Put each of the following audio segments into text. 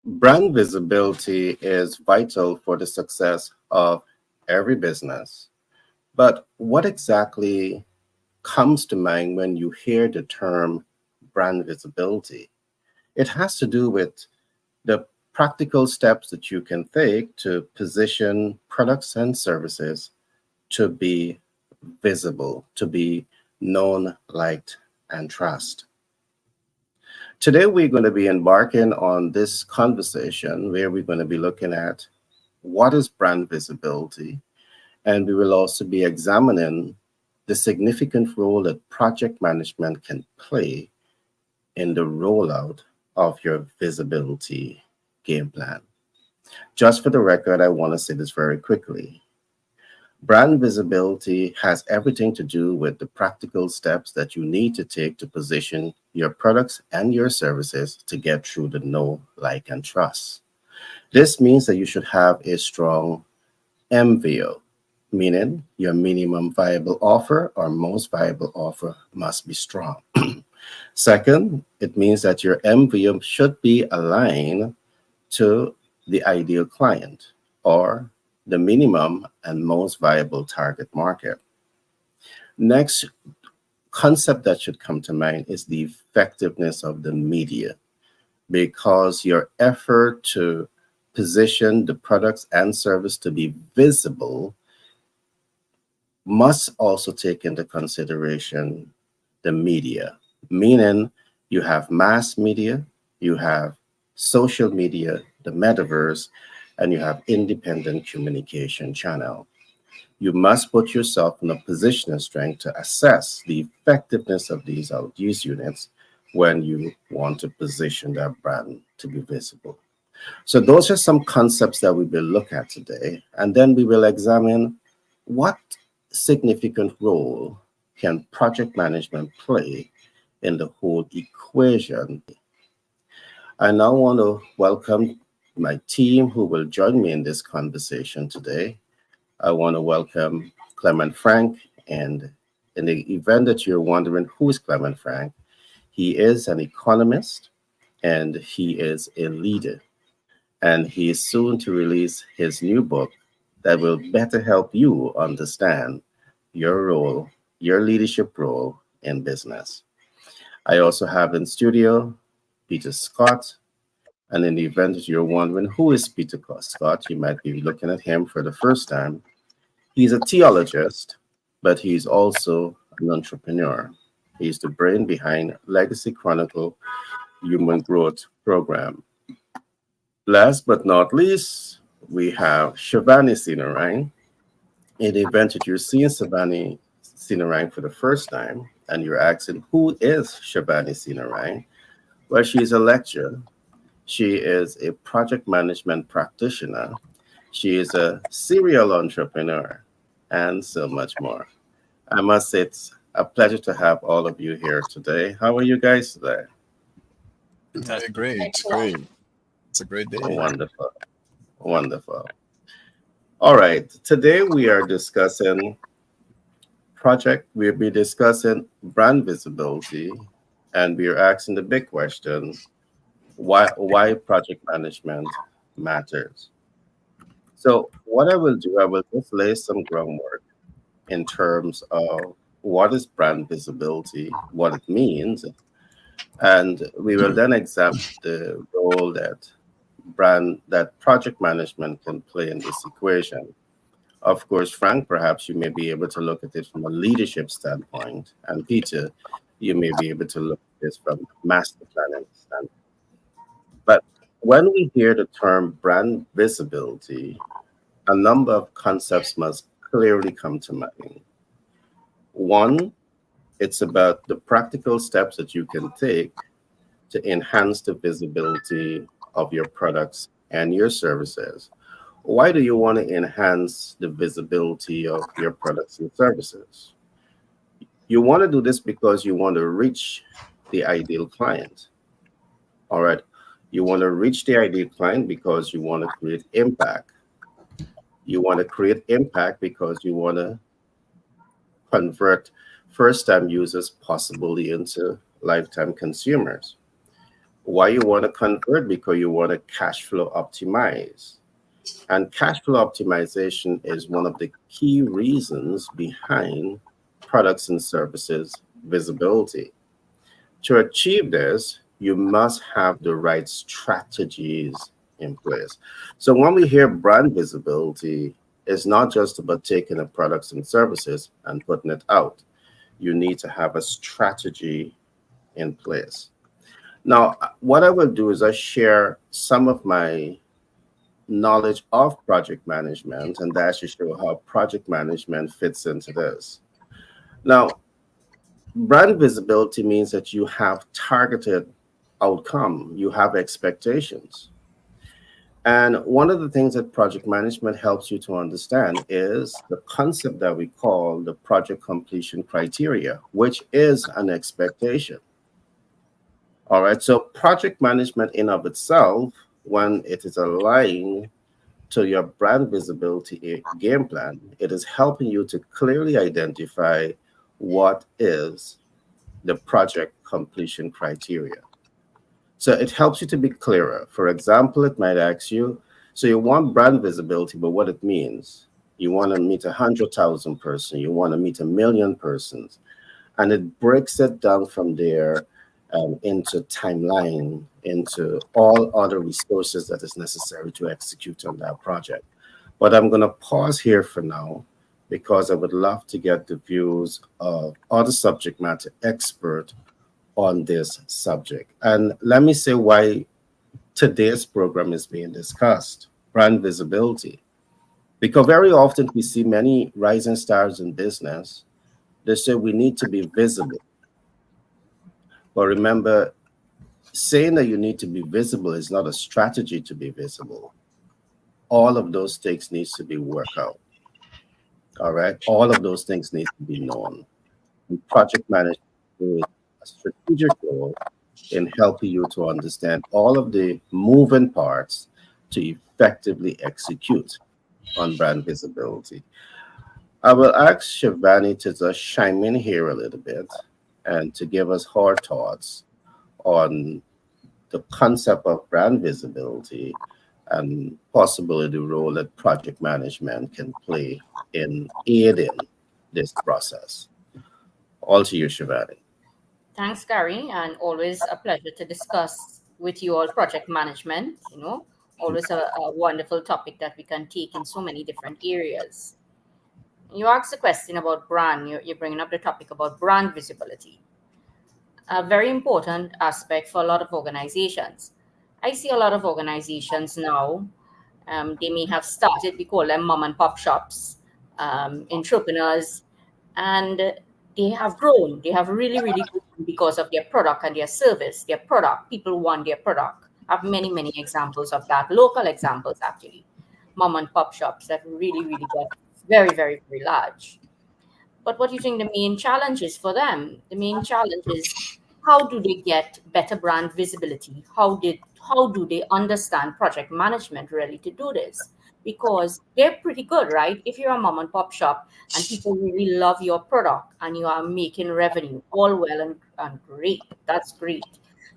Brand visibility is vital for the success of every business. But what exactly comes to mind when you hear the term brand visibility? It has to do with the practical steps that you can take to position products and services to be visible, to be known, liked, and trust. Today, we're going to be embarking on this conversation where we're going to be looking at what is brand visibility, and we will also be examining the significant role that project management can play in the rollout of your visibility game plan. Just for the record, I want to say this very quickly. Brand visibility has everything to do with the practical steps that you need to take to position your products and your services to get through the know, like, and trust. This means that you should have a strong MVO, meaning your minimum viable offer or most viable offer must be strong. Second, it means that your MVO should be aligned to the ideal client or the minimum and most viable target market. Next concept that should come to mind is the effectiveness of the media, because your effort to position the products and service to be visible must also take into consideration the media, meaning you have mass media, you have social media, the metaverse, and you have independent communication channel. You must put yourself in a position of strength to assess the effectiveness of these units when you want to position that brand to be visible. So those are some concepts that we will look at today, and then we will examine what significant role can project management play in the whole equation. I now want to welcome my team who will join me in this conversation today. I want to welcome Clement Frank, and in the event that you're wondering who is Clement Frank, he is an economist and he is a leader, and he is soon to release his new book that will better help you understand your role, your leadership role in business. I also have in studio Peter Scott. And in the event that you're wondering who is Peter Scott, you might be looking at him for the first time. He's a theologist, but he's also an entrepreneur. He's the brain behind Legacy Chronicle Human Growth Program. Last but not least, we have Shivani Sinarang. In the event that you're seeing Shivani Sinarang for the first time and you're asking, who is Shivani Sinarang? Well, she's a lecturer. She is a project management practitioner. She is a serial entrepreneur and so much more. I must say it's a pleasure to have all of you here today. How are you guys today? Fantastic. Yeah, great, great. It's a great day. Wonderful. Wonderful. All right. Today we are discussing we'll be discussing brand visibility, and we are asking the big question, why project management matters. So what I will do, I will just lay some groundwork in terms of what is brand visibility, what it means, and we will then examine the role that project management can play in this equation. Of course, Frank, perhaps you may be able to look at it from a leadership standpoint, and Peter, you may be able to look at this from a master planning standpoint. But when we hear the term brand visibility, a number of concepts must clearly come to mind. One, it's about the practical steps that you can take to enhance the visibility of your products and your services. Why do you want to enhance the visibility of your products and services? You want to do this because you want to reach the ideal client. All right. You want to reach the ideal client because you want to create impact. You want to create impact because you want to convert first time users possibly into lifetime consumers. Why you want to convert? Because you want to cash flow optimize. And cash flow optimization is one of the key reasons behind products and services visibility. To achieve this, you must have the right strategies in place. So when we hear brand visibility, it's not just about taking the products and services and putting it out. You need to have a strategy in place. Now, what I will do is I share some of my knowledge of project management and that should show how project management fits into this. Now, brand visibility means that you have targeted outcome, you have expectations. And one of the things that project management helps you to understand is the concept that we call the project completion criteria, which is an expectation. All right. So project management in of itself, when it is aligned to your brand visibility game plan, it is helping you to clearly identify what is the project completion criteria. So it helps you to be clearer. For example, it might ask you, so you want brand visibility, but what it means. You want to meet 100,000 persons, you want to meet 1 million persons, and it breaks it down from there into timeline, into all other resources that is necessary to execute on that project. But I'm going to pause here for now because I would love to get the views of other subject matter expert on this subject. And let me say why today's program is being discussed, brand visibility. Because very often we see many rising stars in business, they say we need to be visible. But remember, saying that you need to be visible is not a strategy to be visible. All of those things needs to be worked out. All right. All of those things need to be known. And project management is a strategic role in helping you to understand all of the moving parts to effectively execute on brand visibility. I will ask Shivani to just chime in here a little bit and to give us her thoughts on the concept of brand visibility and possibly the role that project management can play in aiding this process. All to you, Shivani. Thanks, Gary, and always a pleasure to discuss with you all project management. Always a wonderful topic that we can take in so many different areas. You asked a question about brand. You're bringing up the topic about brand visibility, a very important aspect for a lot of organizations. I see a lot of organizations now. They may have started, we call them mom and pop shops, entrepreneurs, and they have grown. They have really, really grown because of their product and their service, their product. People want their product. I have many, many examples of that, local examples actually. Mom and pop shops that really, really got very, very, very large. But what do you think the main challenge is for them? The main challenge is how do they get better brand visibility? How do they understand project management really to do this? Because they're pretty good, right? If you're a mom and pop shop and people really love your product and you are making revenue, all well and great. That's great.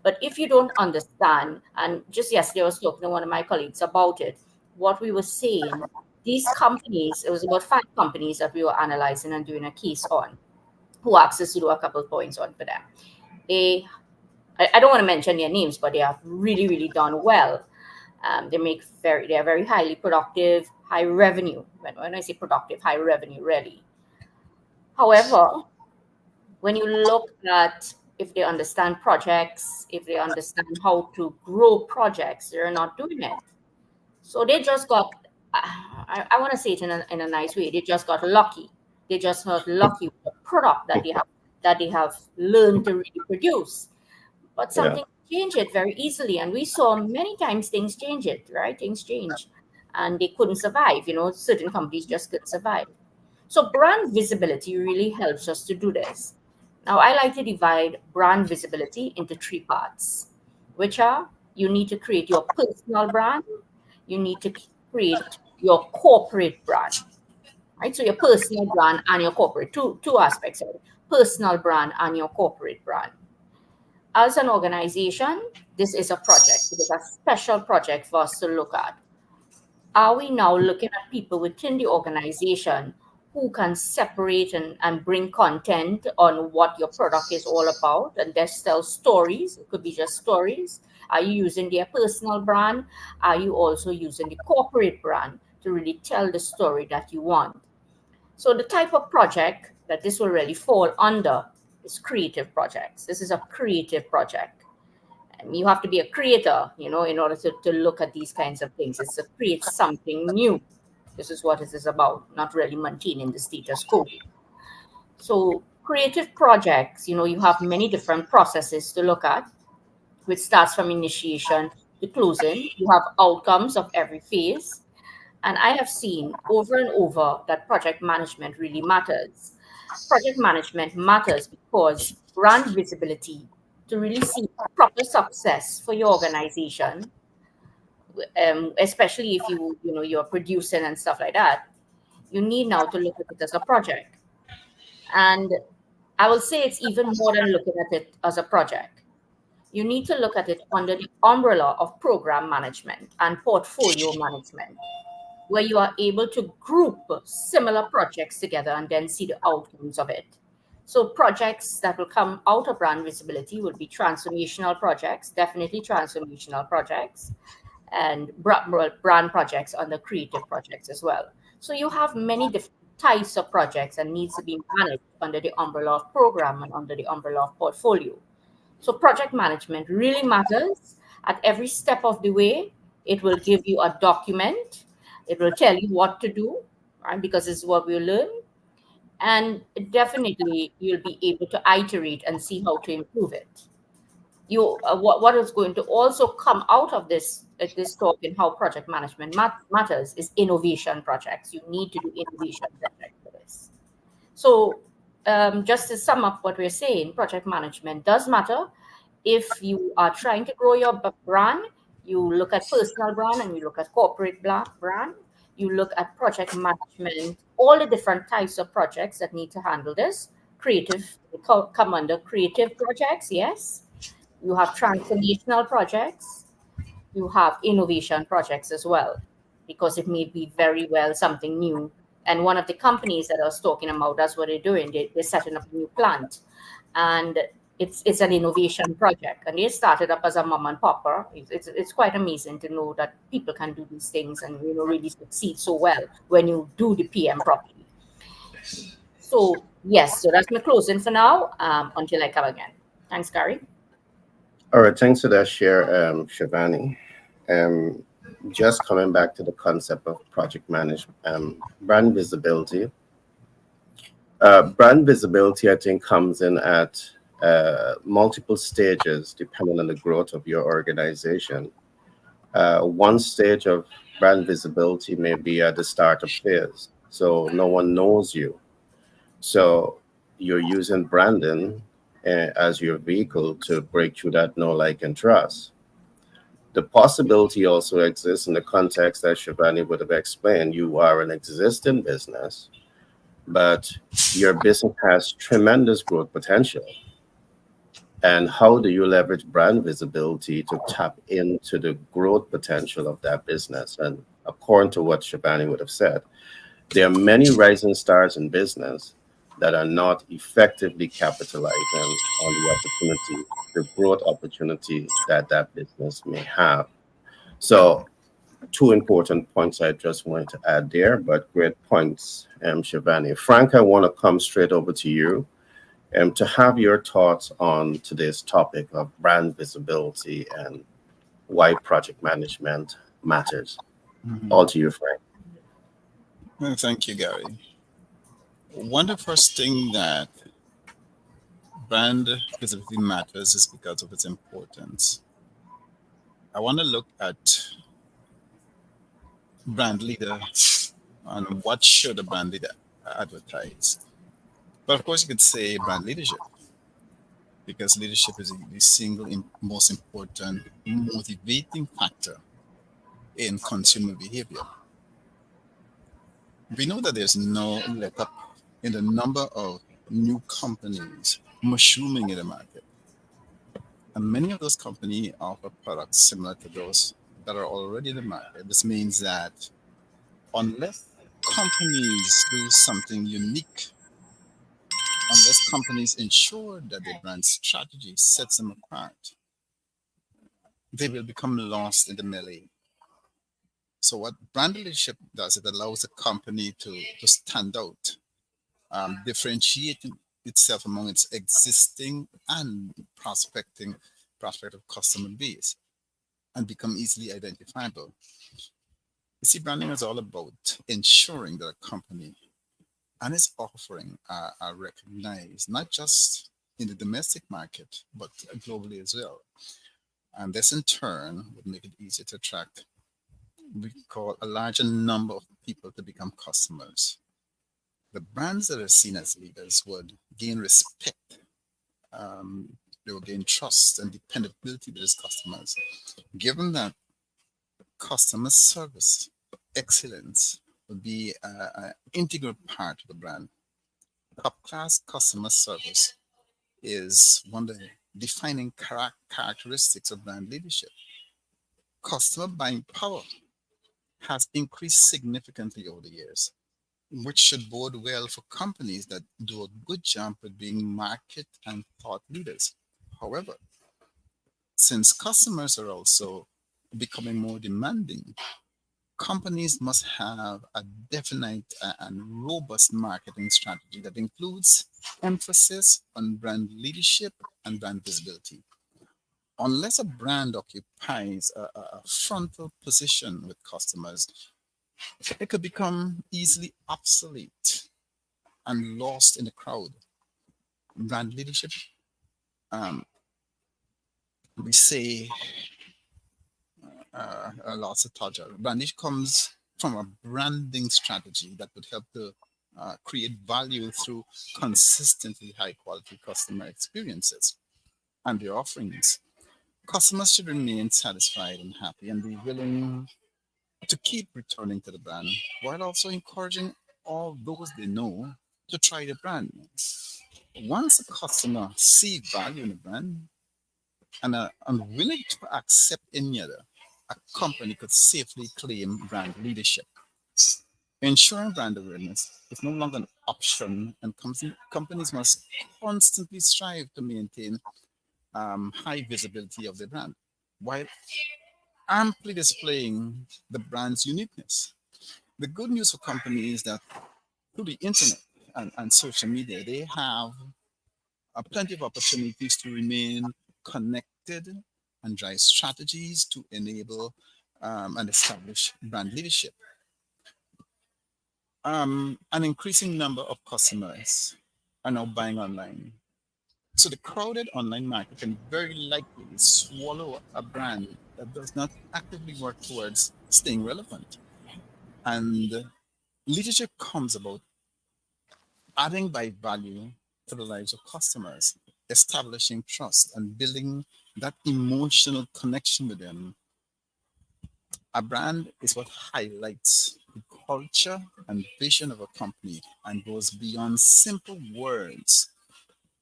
But if you don't understand, and just yesterday I was talking to one of my colleagues about it, what we were saying, these companies, it was about 5 companies that we were analyzing and doing a case on, who asked us to do a couple points on for them. They, I don't want to mention their names, but they have really, really done well. They are very highly productive, high revenue. When I say productive, high revenue, really. However, when you look at if they understand projects, if they understand how to grow projects, they're not doing it. So they just got, I want to say it in a nice way. They just got lucky. They just got lucky with the product that they have learned to really produce. But Yeah. something change it very easily, and we saw many times things change it. Right, things change, and they couldn't survive. Certain companies just couldn't survive. So brand visibility really helps us to do this. Now, I like to divide brand visibility into 3 parts, which are you need to create your personal brand, you need to create your corporate brand, right? So your personal brand and your corporate, two aspects of it, personal brand and your corporate brand. as an organization, this is a project. It is a special project for us to look at. Are we now looking at people within the organization who can separate and bring content on what your product is all about and just tell stories? It could be just stories. Are you using their personal brand? Are you also using the corporate brand to really tell the story that you want? So the type of project that this will really fall under is creative projects. This is a creative project. You have to be a creator, in order to look at these kinds of things. It's to create something new. This is what it is about, not really maintaining the status quo. So creative projects, you have many different processes to look at, which starts from initiation to closing. You have outcomes of every phase. And I have seen over and over that project management really matters. Project management matters because brand visibility, to really see proper success for your organization, especially if you're producing and stuff like that, you need now to look at it as a project. And I will say it's even more than looking at it as a project. You need to look at it under the umbrella of program management and portfolio management, where you are able to group similar projects together and then see the outcomes of it. So projects that will come out of brand visibility will be transformational projects, definitely transformational projects, and brand projects under creative projects as well. So you have many different types of projects and needs to be managed under the umbrella of program and under the umbrella of portfolio. So project management really matters at every step of the way. It will give you a document. It will tell you what to do, right? Because it's what we learn. And definitely you'll be able to iterate and see how to improve it. What is going to also come out of this talk in how project management matters is innovation projects. You need to do innovation projects for this. So, just to sum up what we're saying, project management does matter. If you are trying to grow your brand, you look at personal brand and you look at corporate brand. You look at project management, all the different types of projects that need to handle this. Creative come under creative projects, yes. You have transformational projects, you have innovation projects as well, because it may be very well something new. And one of the companies that I was talking about, that's what they're doing. They're setting up a new plant, and it's an innovation project. And they started up as a mom and popper. It's quite amazing to know that people can do these things and really succeed so well when you do the PM properly. So yes, so that's my closing for now. Until I come again. Thanks, Gary. All right, thanks for that share, Shivani. Um, just coming back to the concept of project management, brand visibility. Brand visibility, I think, comes in at multiple stages depending on the growth of your organization. One stage of brand visibility may be at the startup phase, so no one knows you. So you're using branding as your vehicle to break through that know, like, and trust. The possibility also exists in the context that Shivani would have explained. You are an existing business, but your business has tremendous growth potential. And how do you leverage brand visibility to tap into the growth potential of that business? And according to what Shivani would have said, there are many rising stars in business that are not effectively capitalizing on the opportunity, the growth opportunity that that business may have. So, two important points I just wanted to add there, but great points, Shivani. Frank, I want to come straight over to you to have your thoughts on today's topic of brand visibility and why project management matters. Mhm. All to you, Frank. Well, thank you, Gary. One of the first thing that brand visibility matters is because of its importance. I want to look at brand leader and what should a brand leader advertise. But of course, you could say brand leadership because leadership is the single most important motivating factor in consumer behavior. We know that there's no let up in the number of new companies mushrooming in the market. And many of those companies offer products similar to those that are already in the market. This means that unless companies do something unique, unless companies ensure that their brand strategy sets them apart, they will become lost in the melee. So, what brand leadership does, it allows a company to stand out, differentiate itself among its existing and prospective customer base, and become easily identifiable. You see, branding is all about ensuring that a company and its offering are recognized not just in the domestic market but globally as well. And this in turn would make it easier to attract we call a larger number of people to become customers. The brands that are seen as leaders would gain respect, they will gain trust and dependability with these customers, given that customer service excellence will be an integral part of the brand. Top class customer service is one of the defining characteristics of brand leadership. Customer buying power has increased significantly over the years, which should bode well for companies that do a good job with being market and thought leaders. However, since customers are also becoming more demanding, companies must have a definite and robust marketing strategy that includes emphasis on brand leadership and brand visibility. Unless a brand occupies a frontal position with customers, it could become easily obsolete and lost in the crowd. Brand leadership, um, we say, lots of touch. Branding comes from a branding strategy that would help to create value through consistently high quality customer experiences and their offerings. Customers should remain satisfied and happy and be willing to keep returning to the brand while also encouraging all those they know to try the brand. Once a customer see value in the brand and are unwilling to accept any other, a company could safely claim brand leadership. Ensuring brand awareness is no longer an option, and companies must constantly strive to maintain high visibility of their brand while amply displaying the brand's uniqueness. The good news for companies is that through the internet and social media, they have plenty of opportunities to remain connected and drive strategies to enable and establish brand leadership. An increasing number of customers are now buying online. So the crowded online market can very likely swallow a brand that does not actively work towards staying relevant. And leadership comes about adding by value to the lives of customers, establishing trust and building that emotional connection with them. A brand is what highlights the culture and vision of a company and goes beyond simple words,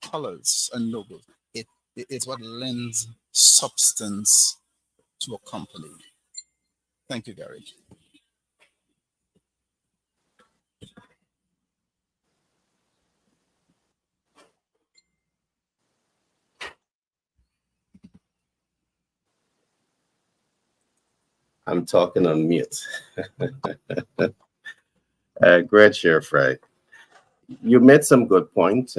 colors, and logos. It's what lends substance to a company. Thank you, Gary. I'm talking on mute. Great share, Fry. You made some good points.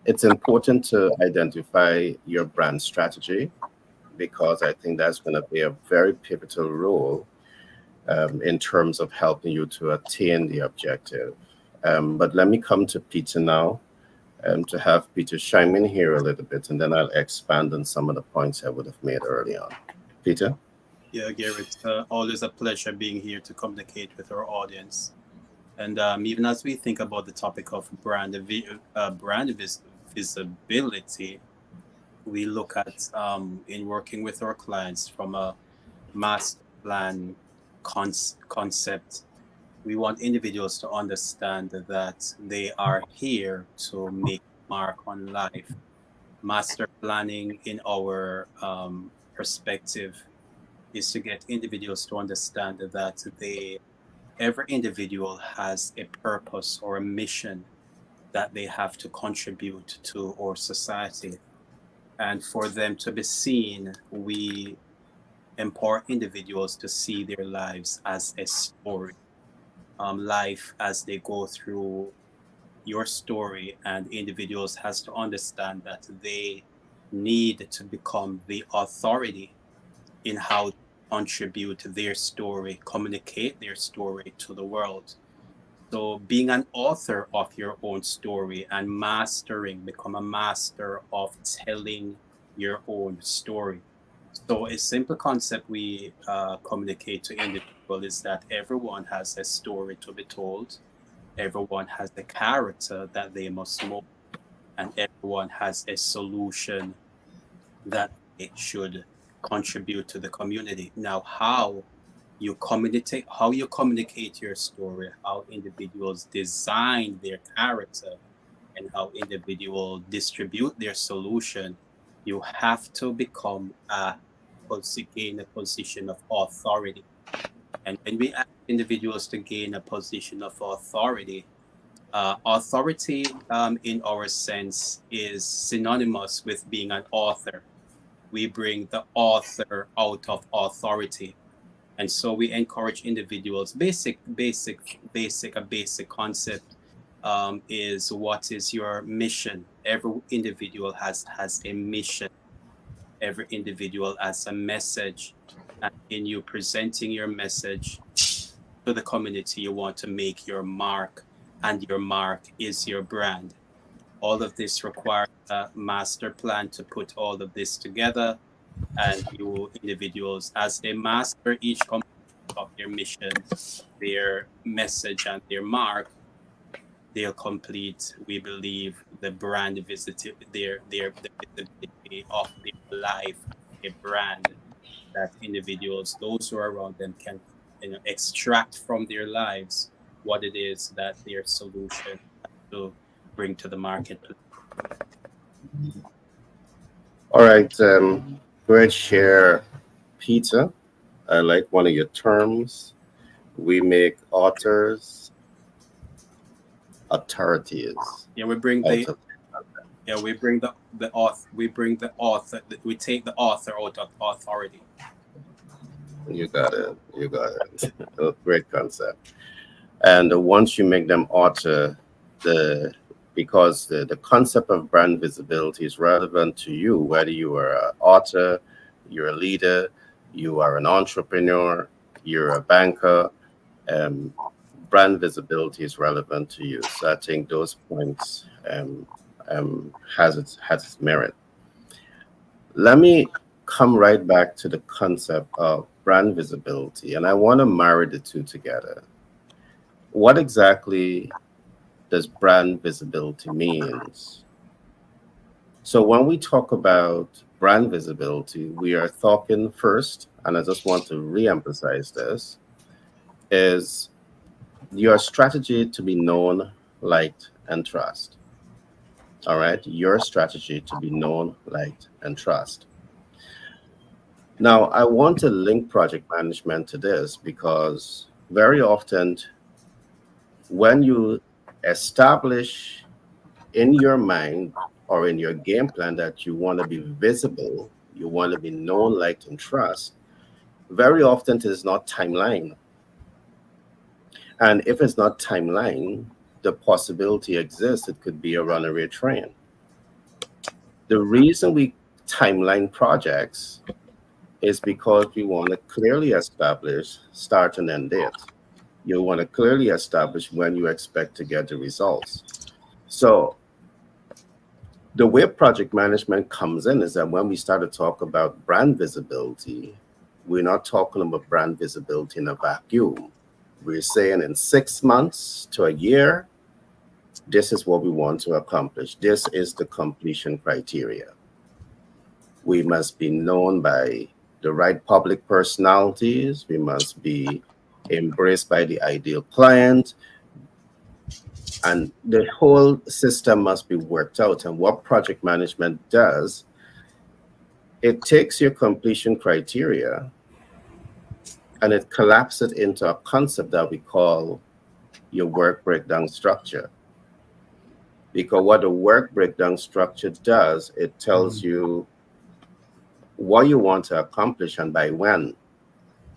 It's important to identify your brand strategy because I think that's going to be a very pivotal role in terms of helping you to attain the objective. But let me come to Peter now to have Peter chime in here a little bit, and then I'll expand on some of the points I would have made early on. Peter? Yeah, Garrett, it's always a pleasure being here to communicate with our audience. And even as we think about the topic of visibility, we look at in working with our clients from a master plan concept. We want individuals to understand that they are here to make mark on life. Master planning, in our perspective, is to get individuals to understand that every individual has a purpose or a mission that they have to contribute to our society. And for them to be seen, we empower individuals to see their lives as a story. Life as they go through your story, and individuals has to understand that they need to become the authority in how to contribute their story, communicate their story to the world. So being an author of your own story and mastering, become a master of telling your own story. So a simple concept we communicate to individuals is that everyone has a story to be told. Everyone has a character that they must mold, and everyone has a solution that they should contribute to the community. Now, how you communicate your story, how individuals design their character, and how individuals distribute their solution, you have to become gain a position of authority. And when we ask individuals to gain a position of authority, authority, in our sense, is synonymous with being an author. We bring the author out of authority. And so we encourage individuals. A basic concept is, what is your mission? Every individual has a mission. Every individual has a message. And in you presenting your message to the community, you want to make your mark, and your mark is your brand. All of this requires a master plan to put all of this together, and you individuals, as they master each component of their mission, their message, and their mark, they'll complete, we believe, the brand the visibility of their life, a brand that individuals, those who are around them, can extract from their lives what it is that their solution to bring to the marketplace. All right, great share, Peter. I like one of your terms. We make authors authorities Yeah, we bring out the of. yeah we bring the author we bring the author we take the author out of authority. You got it. You got it. A great concept. And once you make them author, the because the concept of brand visibility is relevant to you, whether you are an author, you're a leader, you are an entrepreneur, you're a banker. Um, Brand visibility is relevant to you. So I think those points has its merit. Let me come right back to the concept of brand visibility, and I want to marry the two together. What exactly does brand visibility means? So when we talk about brand visibility, we are talking first, and I just want to re-emphasize this, is your strategy to be known, liked, and trust. All right, your strategy to be known, liked, and trust. Now, I want to link project management to this because very often when you establish in your mind or in your game plan that you want to be visible, you want to be known, liked, and trust, very often it is not timeline. And if it's not timeline, the possibility exists it could be a runaway train. The reason we timeline projects is because we want to clearly establish start and end date. You want to clearly establish when you expect to get the results. So the way project management comes in is that when we start to talk about brand visibility, we're not talking about brand visibility in a vacuum. We're saying in 6 months to a year, this is what we want to accomplish. This is the completion criteria. We must be known by the right public personalities. We must be embraced by the ideal client. And the whole system must be worked out. And what project management does, it takes your completion criteria and it collapses it into a concept that we call your work breakdown structure. Because what the work breakdown structure does, it tells you what you want to accomplish and by when,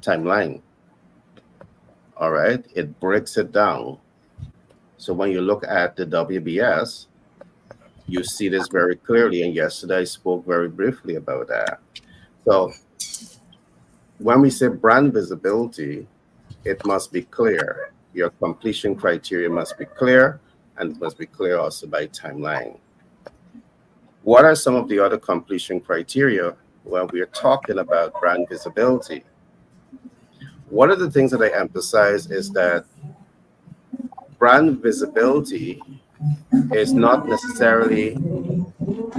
timeline. All right, it breaks it down. So when you look at the WBS, you see this very clearly. And yesterday I spoke very briefly about that. So when we say brand visibility, it must be clear. Your completion criteria must be clear, and it must be clear also by timeline. What are some of the other completion criteria when we are talking about brand visibility? One of the things that I emphasize is that brand visibility is not necessarily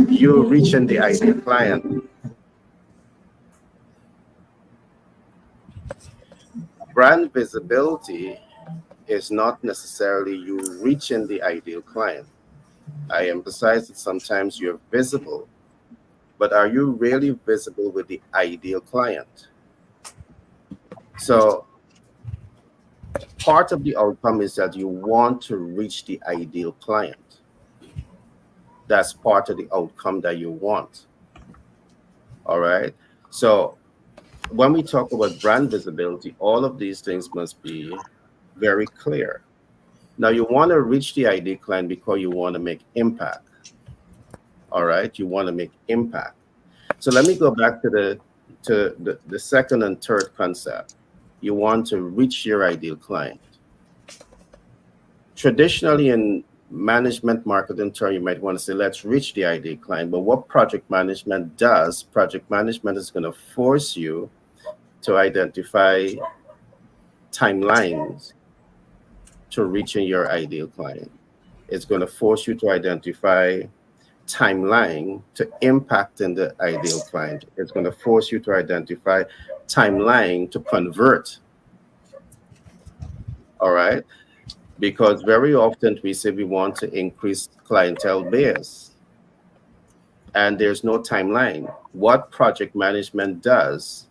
you reaching the ideal client. Brand visibility is not necessarily you reaching the ideal client. I emphasize that sometimes you're visible, but are you really visible with the ideal client? So part of the outcome is that you want to reach the ideal client. That's part of the outcome that you want. All right. So when we talk about brand visibility, all of these things must be very clear. Now you want to reach the ideal client because you want to make impact. All right. You want to make impact. So let me go back to the second and third concept. You want to reach your ideal client. Traditionally in management marketing term, you might want to say, let's reach the ideal client. But what project management does, project management is going to force you to identify timelines to reaching your ideal client. It's going to force you to identify timeline to impacting the ideal client. It's going to force you to identify timeline to convert. All right. Because very often we say we want to increase clientele base and there's no timeline. What project management does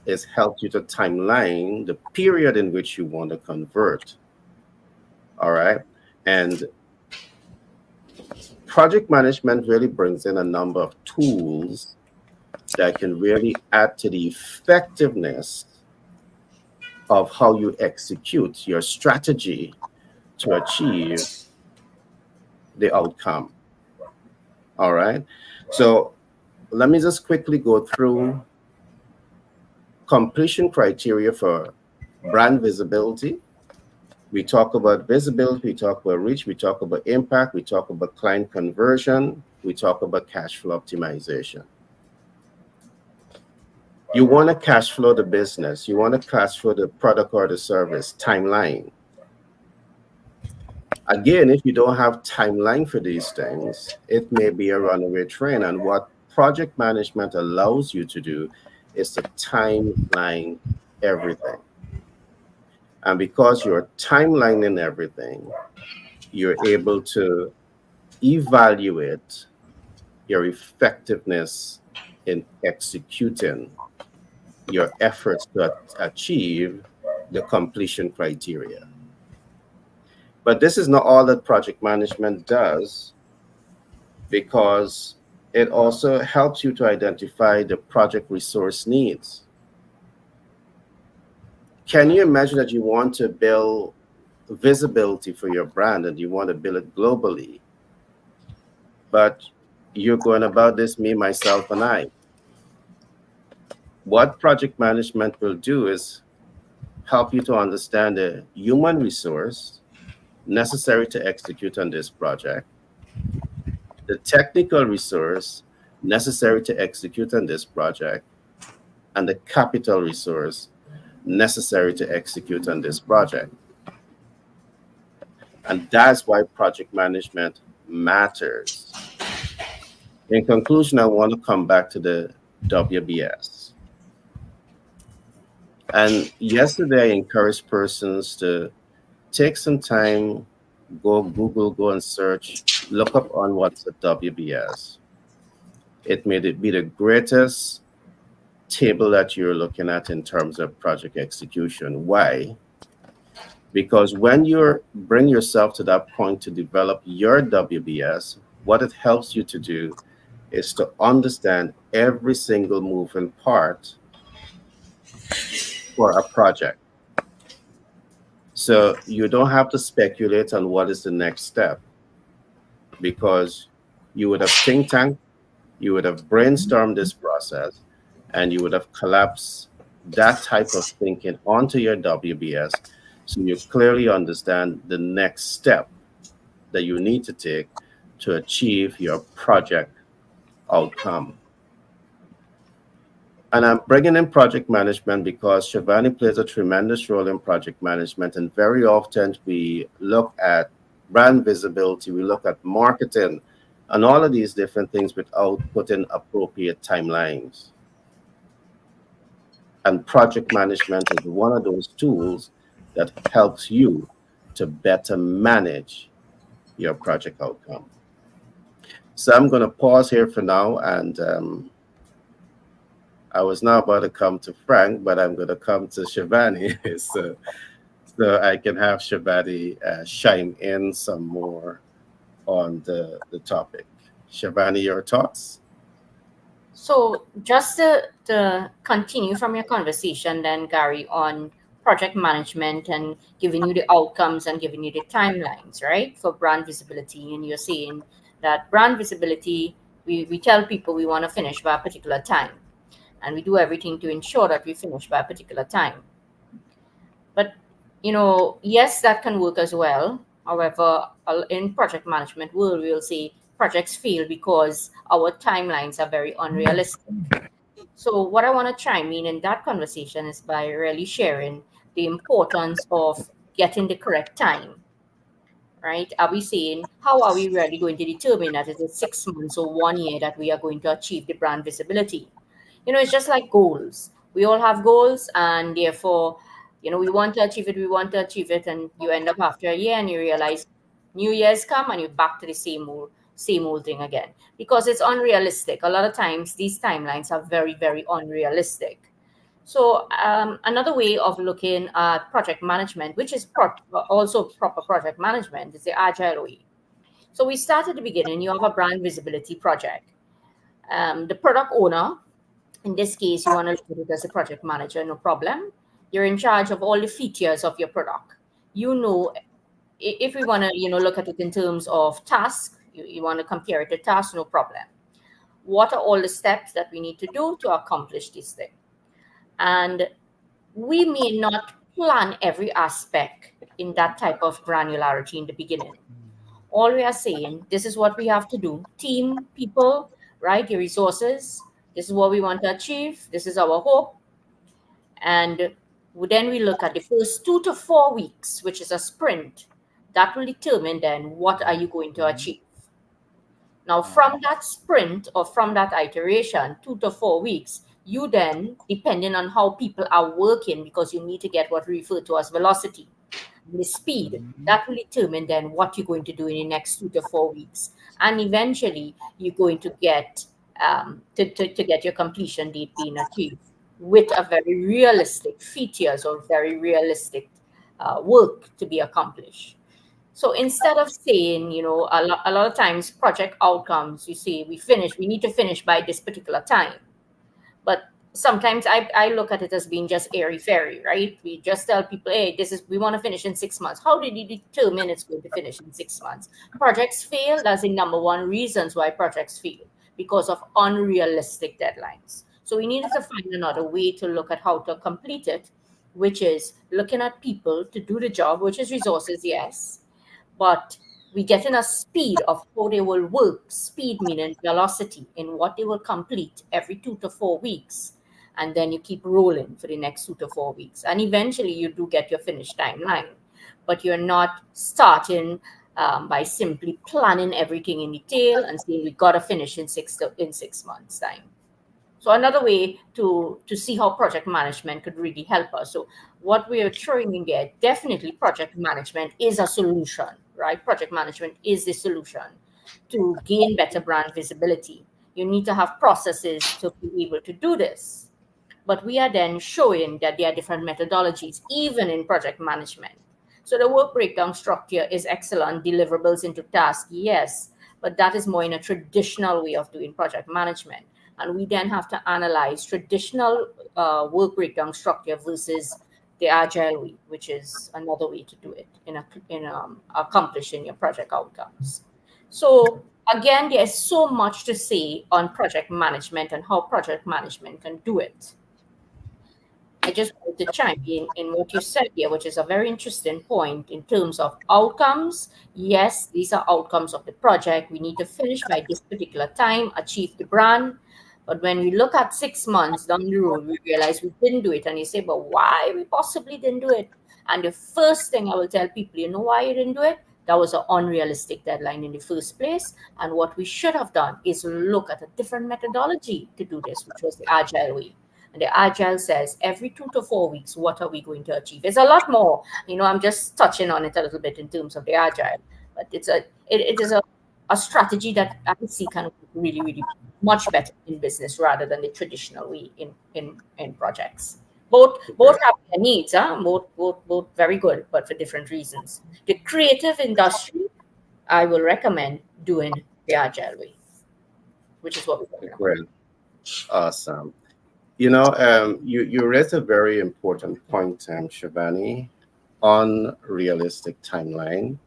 is help you to timeline the period in which you want to convert. All right. And project management really brings in a number of tools that can really add to the effectiveness of how you execute your strategy to achieve the outcome. All right. So let me just quickly go through completion criteria for brand visibility. We talk about visibility, we talk about reach, we talk about impact, we talk about client conversion, we talk about cash flow optimization. You want to cash flow the business, you want to cash flow the product or the service, timeline. Again, if you don't have timeline for these things, it may be a runaway train. And what project management allows you to do is to timeline everything. And because you're timelining everything, you're able to evaluate your effectiveness in executing your efforts to achieve the completion criteria. But this is not all that project management does, because it also helps you to identify the project resource needs. Can you imagine that you want to build visibility for your brand and you want to build it globally, but you're going about this, me, myself, and I? What project management will do is help you to understand the human resource necessary to execute on this project, the technical resource necessary to execute on this project, and the capital resource necessary to execute on this project. And that's why project management matters. In conclusion, I want to come back to the WBS. And yesterday, I encouraged persons to take some time Go Google, go and search, look up on what's the WBS. It may be the greatest table that you're looking at in terms of project execution. Why? Because when you bring yourself to that point to develop your WBS, what it helps you to do is to understand every single moving part for a project. So you don't have to speculate on what is the next step because you would have think tank, you would have brainstormed this process, and you would have collapsed that type of thinking onto your WBS so you clearly understand the next step that you need to take to achieve your project outcome. And I'm bringing in project management because Shivani plays a tremendous role in project management. And very often we look at brand visibility, we look at marketing, and all of these different things without putting appropriate timelines. And project management is one of those tools that helps you to better manage your project outcome. So I'm going to pause here for now. And I was now about to come to Frank, but I'm going to come to Shivani so I can have Shivani chime in some more on the topic. Shivani, your thoughts? So just to continue from your conversation, then Gary, on project management and giving you the outcomes and giving you the timelines, right, for brand visibility. And you're saying that brand visibility, we tell people we want to finish by a particular time, and we do everything to ensure that we finish by a particular time. But yes, that can work as well. However, in project management world, we'll say projects fail because our timelines are very unrealistic. So, what I want to chime in that conversation is by really sharing the importance of getting the correct time, right? Are we saying, how are we really going to determine that is it 6 months or 1 year that we are going to achieve the brand visibility? It's just like goals. We all have goals, and therefore, we want to achieve it, and you end up after a year and you realize New Year's come and you're back to the same old thing again because it's unrealistic. A lot of times, these timelines are very, very unrealistic. So another way of looking at project management, which is also proper project management, is the agile way. So we start at the beginning. You have a brand visibility project. The product owner, in this case, you want to look at it as a project manager, no problem. You're in charge of all the features of your product. If we want to, look at it in terms of task, you want to compare it to task, no problem. What are all the steps that we need to do to accomplish this thing? And we may not plan every aspect in that type of granularity in the beginning. All we are saying, this is what we have to do. Team, people, right? Your resources. This is what we want to achieve. This is our hope. And then we look at the first 2 to 4 weeks, which is a sprint. That will determine then what are you going to achieve. Now, from that sprint or from that iteration, 2 to 4 weeks, you then, depending on how people are working, because you need to get what we refer to as velocity, the speed, that will determine then what you're going to do in the next 2 to 4 weeks. And eventually, you're going to get to get your completion date being achieved with a very realistic features or very realistic work to be accomplished. So instead of saying, a lot of times project outcomes, you say we need to finish by this particular time. But sometimes I look at it as being just airy fairy, right? We just tell people, hey, we want to finish in 6 months. How did you determine it's going to finish in 6 months? Projects fail. That's the number one reasons why projects fail, because of unrealistic deadlines. So we needed to find another way to look at how to complete it, which is looking at people to do the job, which is resources, yes, but we get in a speed of how they will work, speed meaning velocity in what they will complete every 2 to 4 weeks. And then you keep rolling for the next 2 to 4 weeks. And eventually you do get your finish timeline. But you're not starting by simply planning everything in detail and saying we got to finish in 6 months' time. So another way to see how project management could really help us. So what we are throwing in there, definitely project management is a solution, right? Project management is the solution to gain better brand visibility. You need to have processes to be able to do this. But we are then showing that there are different methodologies, even in project management. So the work breakdown structure is excellent, deliverables into tasks, yes, but that is more in a traditional way of doing project management. And we then have to analyze traditional work breakdown structure versus the agile way, which is another way to do it in accomplishing your project outcomes. So again, there's so much to say on project management and how project management can do it. I just wanted to chime in what you said here, which is a very interesting point in terms of outcomes. Yes, these are outcomes of the project. We need to finish by this particular time, achieve the brand. But when we look at 6 months down the road, we realize we didn't do it. And you say, but why we possibly didn't do it? And the first thing I will tell people, you know why you didn't do it? That was an unrealistic deadline in the first place. And what we should have done is look at a different methodology to do this, which was the agile way. And the agile says every 2 to 4 weeks, what are we going to achieve? There's a lot more. I'm just touching on it a little bit in terms of the agile, but it is a strategy that I see can work really, really much better in business rather than the traditional way in projects. Both have their needs, huh? Both very good, but for different reasons. The creative industry, I will recommend doing the agile way, which is what we're talking about. Great. Awesome. You raised a very important point, Shivani, on realistic timeline.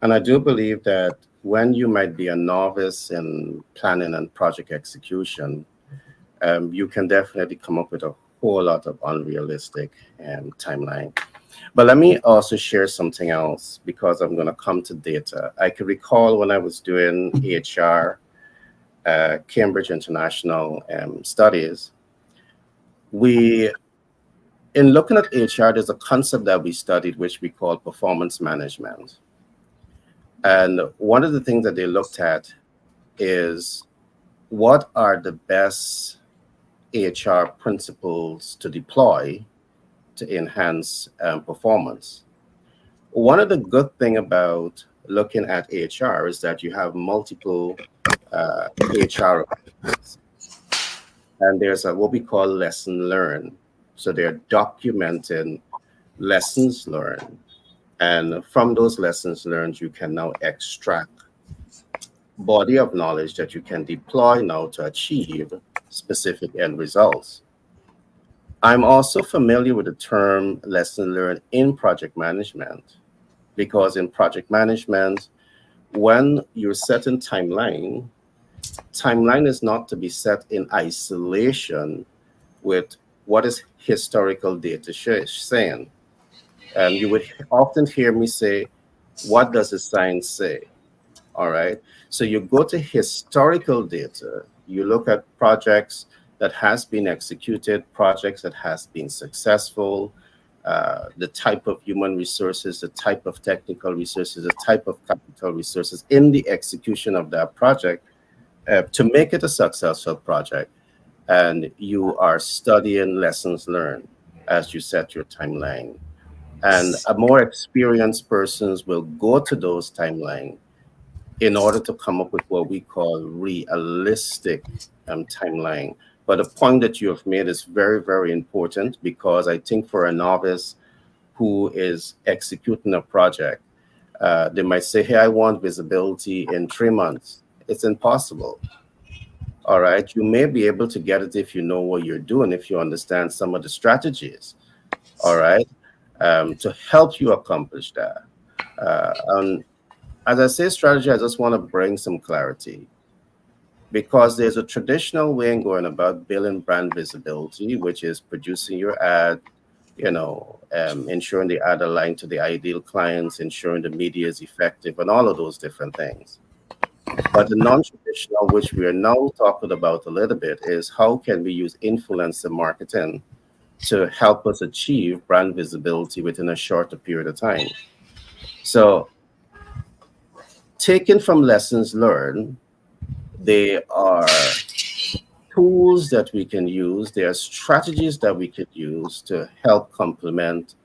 And I do believe that when you might be a novice in planning and project execution, you can definitely come up with a whole lot of unrealistic timeline. But let me also share something else because I'm going to come to data. I can recall when I was doing HR, Cambridge International studies, we in looking at HR, there's a concept that we studied which we call performance management. And one of the things that they looked at is what are the best HR principles to deploy to enhance performance. One of the good thing about looking at HR is that you have multiple HR, and there's what we call lesson learned. So they're documenting lessons learned. And from those lessons learned, you can now extract body of knowledge that you can deploy now to achieve specific end results. I'm also familiar with the term lesson learned in project management because in project management, when you're setting timeline is not to be set in isolation with what is historical data saying. You would often hear me say, what does the science say? All right. So you go to historical data, you look at projects that has been executed, projects that has been successful, the type of human resources, the type of technical resources, the type of capital resources in the execution of that project to make it a successful project. And you are studying lessons learned as you set your timeline. And a more experienced persons will go to those timelines in order to come up with what we call realistic timeline. But the point that you have made is very, very important because I think for a novice who is executing a project, they might say, hey, I want visibility in 3 months. It's impossible. All right. You may be able to get it if you know what you're doing, if you understand some of the strategies. All right. To help you accomplish that. And as I say strategy, I just want to bring some clarity because there's a traditional way in going about building brand visibility, which is producing your ad, ensuring the ad aligned to the ideal clients, ensuring the media is effective, and all of those different things. But the non-traditional, which we are now talking about a little bit, is how can we use influencer marketing to help us achieve brand visibility within a shorter period of time. So taken from lessons learned, they are tools that we can use. There are strategies that we could use to help complement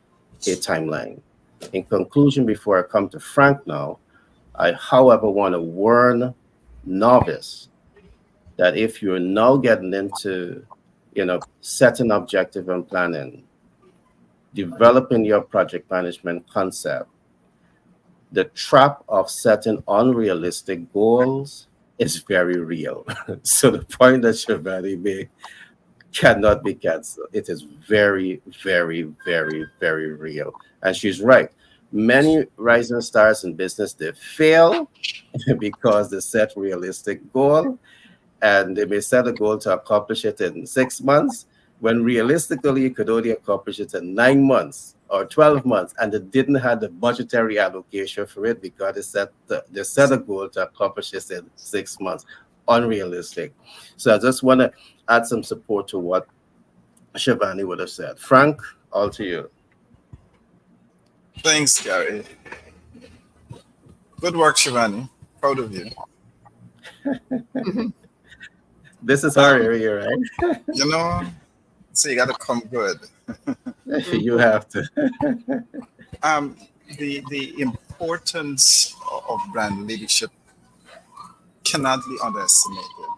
a timeline. In conclusion, before I come to Frank now, I, however, want to warn novice that if you're now getting into, setting objective and planning, developing your project management concept, the trap of setting unrealistic goals is very real. So the point that Shivani made cannot be canceled. It is very, very, very, very real. And she's right. Many rising stars in business, they fail because they set realistic goal, and they may set a goal to accomplish it in 6 months, when realistically you could only accomplish it in 9 months or 12 months, and they didn't have the budgetary allocation for it because they set a goal to accomplish it in 6 months. Unrealistic. So I just want to add some support to what Shivani would have said. Frank, all to you. Thanks, Gary. Good work, Shivani. Proud of you. This is our Um, area, right? you know, so you got to come good. You have to. Um, the importance of brand leadership cannot be underestimated.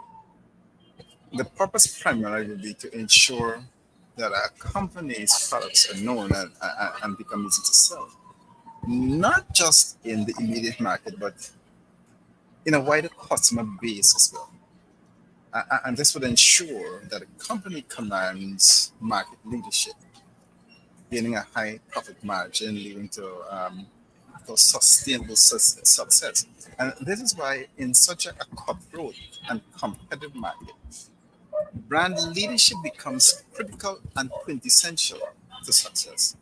The purpose primarily will be to ensure that a company's products are known and become easy to sell, not just in the immediate market, but in a wider customer base as well. And this would ensure that a company commands market leadership, gaining a high profit margin, leading to sustainable success. And this is why, in such a cutthroat and competitive market, brand leadership becomes critical and quintessential to success.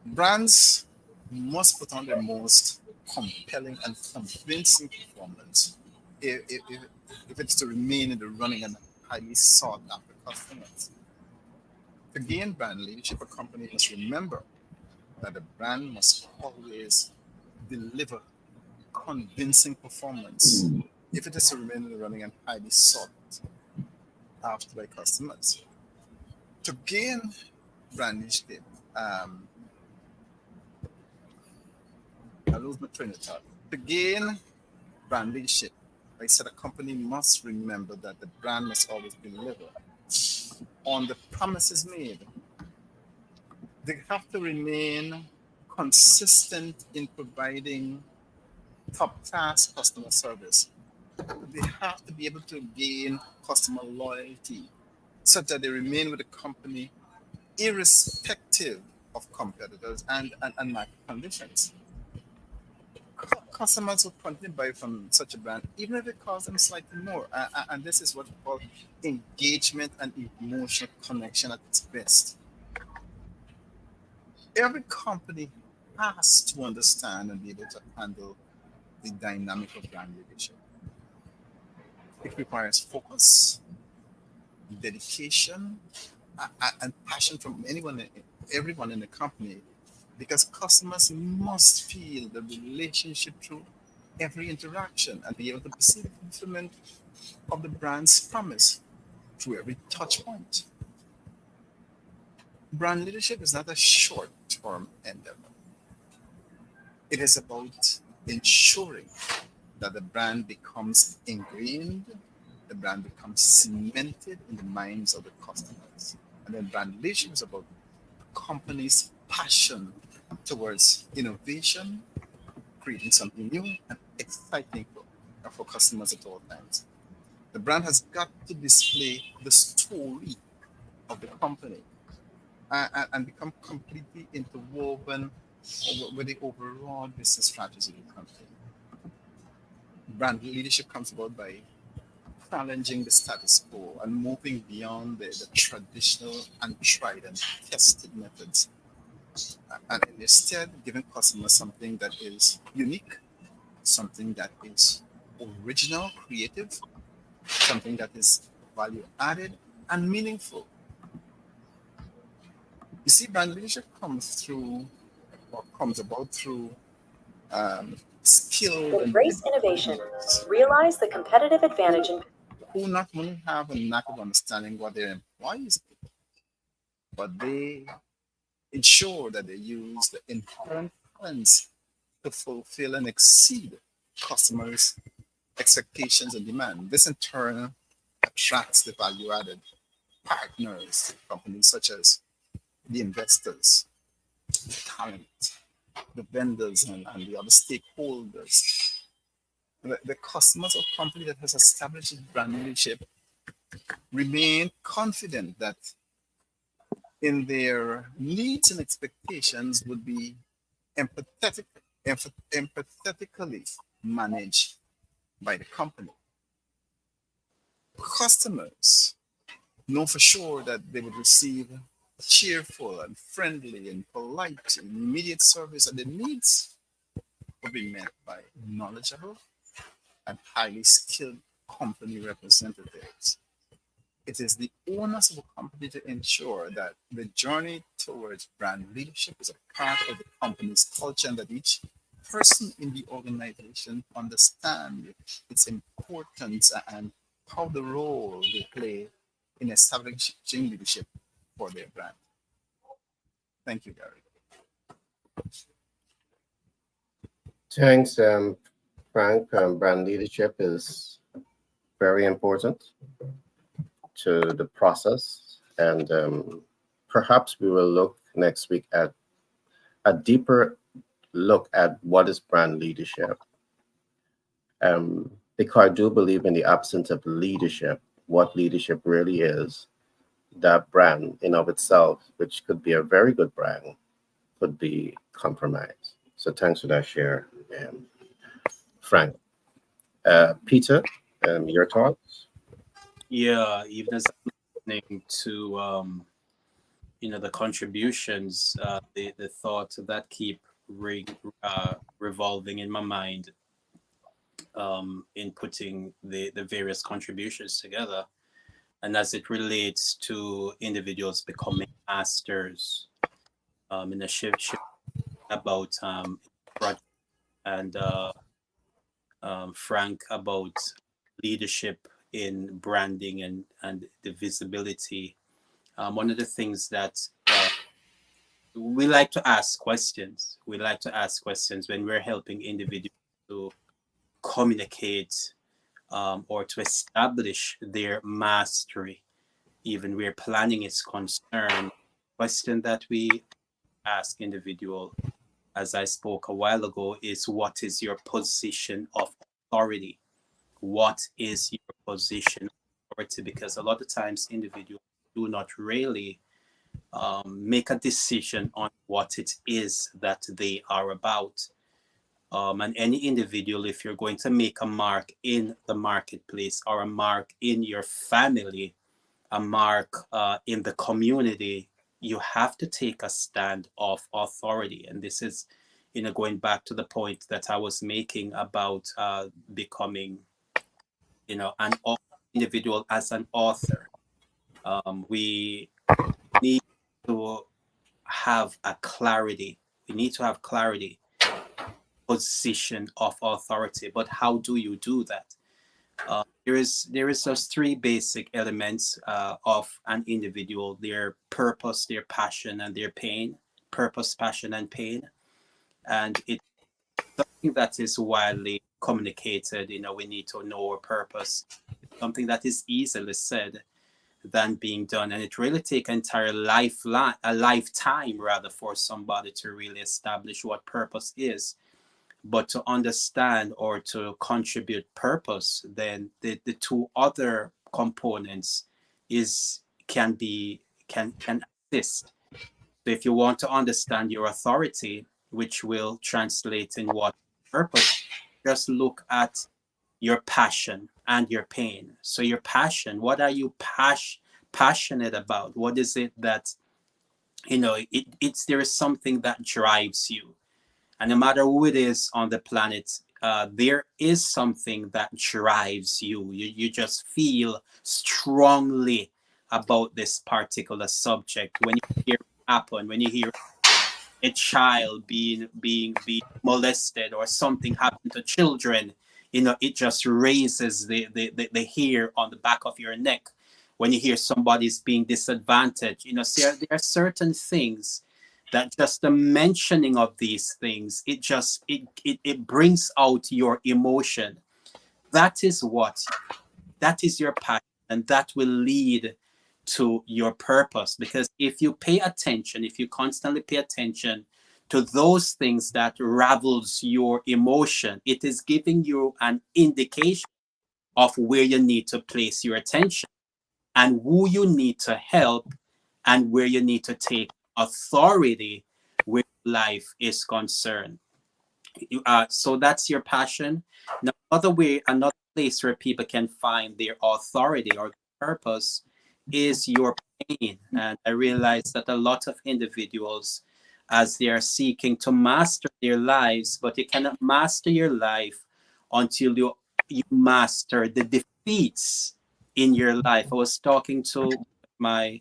Brands must put on their most compelling and convincing performance if it's to remain in the running and highly sought after customers. To gain brand leadership, a company must remember that the brand must always deliver convincing performance if it is to remain in the running and highly sought after by customers. To gain brand leadership, I lose my train of thought. To gain brand leadership, like I said, a company must remember that the brand must always deliver on the promises made. They have to remain consistent in providing top class customer service. They have to be able to gain customer loyalty such that they remain with the company irrespective of competitors and market conditions. Customers will continue to buy from such a brand, even if it costs them slightly more. And this is what we call engagement and emotional connection at its best. Every company has to understand and be able to handle the dynamic of brand leadership. It requires focus, dedication, and passion from everyone in the company, because customers must feel the relationship through every interaction and be able to perceive the fulfillment of the brand's promise through every touch point. Brand leadership is not a short term endeavor. It is about ensuring that the brand becomes ingrained, the brand becomes cemented in the minds of the customers. And then brand leadership is about the company's passion towards innovation, creating something new and exciting for customers at all times. The brand has got to display the story of the company and become completely interwoven with the overall business strategy of the company. Brand leadership comes about by challenging the status quo and moving beyond the traditional and tried and tested methods, and instead giving customers something that is unique, something that is original, creative, something that is value added and meaningful. You see, brand leadership comes through or comes about through skilled and Embrace innovation. Realize the competitive advantage in who not only have a knack of understanding what their employees do, but they ensure that they use the inherent talents to fulfill and exceed customers' expectations and demand. This in turn attracts the value added partners, companies such as the investors, the talent, the vendors, and the other stakeholders. The customers of company that has established its brand leadership remain confident that in their needs and expectations would be empathetic, empathetically managed by the company. Customers know for sure that they would receive cheerful and friendly and polite and immediate service, and their needs will be met by knowledgeable and highly skilled company representatives. It is the onus of a company to ensure that the journey towards brand leadership is a part of the company's culture and that each person in the organization understands its importance and how the role they play in establishing leadership for their brand. Thank you, Gary. Thanks, Frank. Brand leadership is very important to the process, and perhaps we will look next week at a deeper look at what is brand leadership. Because I do believe in the absence of leadership, what leadership really is, that brand in of itself, which could be a very good brand, could be compromised. So thanks for that share, Frank. Peter, your thoughts? Yeah, even as I'm listening to the contributions, the thoughts that keep revolving in my mind, in putting the various contributions together, and as it relates to individuals becoming masters, in a shift about project, and Frank about leadership in branding and the visibility. One of the things that we like to ask questions. We like to ask questions when we're helping individuals to communicate, or to establish their mastery, even where planning is concerned. Question that we ask individual, as I spoke a while ago, is what is your position of authority? What is your position of authority? Because a lot of times individuals do not really make a decision on what it is that they are about. And any individual, if you're going to make a mark in the marketplace, or a mark in your family, a mark in the community, you have to take a stand of authority. And this is, going back to the point that I was making about becoming, an individual as an author. We need to have a clarity. We need to have clarity, position of authority. But how do you do that? There is just three basic elements of an individual: their purpose, their passion, and their pain. Purpose, passion, and pain. And it's something that is widely communicated. We need to know our purpose. It's something that is easily said than being done, and it really takes an entire a lifetime rather, for somebody to really establish what purpose is. But to understand or to contribute purpose, then the two other components can assist. So if you want to understand your authority, which will translate in what purpose, just look at your passion and your pain. So your passion, what are you passionate about? What is it that, there is something that drives you. And no matter who it is on the planet, there is something that drives you. You just feel strongly about this particular subject. When you hear it happen, when you hear a child being molested, or something happened to children, it just raises the hair on the back of your neck. When you hear somebody's being disadvantaged, so there are certain things that just the mentioning of these things, it brings out your emotion. That is what, that is your passion, and that will lead to your purpose. Because if you pay attention, if you constantly pay attention to those things that ravels your emotion, it is giving you an indication of where you need to place your attention and who you need to help and where you need to take authority where life is concerned. So that's your passion. Now, another way, another place where people can find their authority or purpose is your pain. And I realize that a lot of individuals, as they are seeking to master their lives, but you cannot master your life until you master the defeats in your life. I was talking to my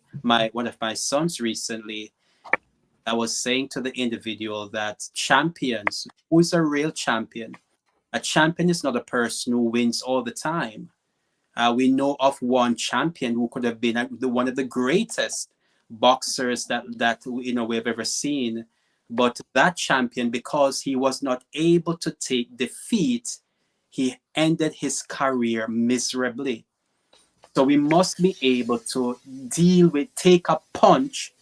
one of my sons recently. I was saying to the individual that champions, who is a real champion? A champion is not a person who wins all the time. We know of one champion who could have been one of the greatest boxers that we've ever seen, but that champion, because he was not able to take defeat, he ended his career miserably. So we must be able to deal with, take a punch,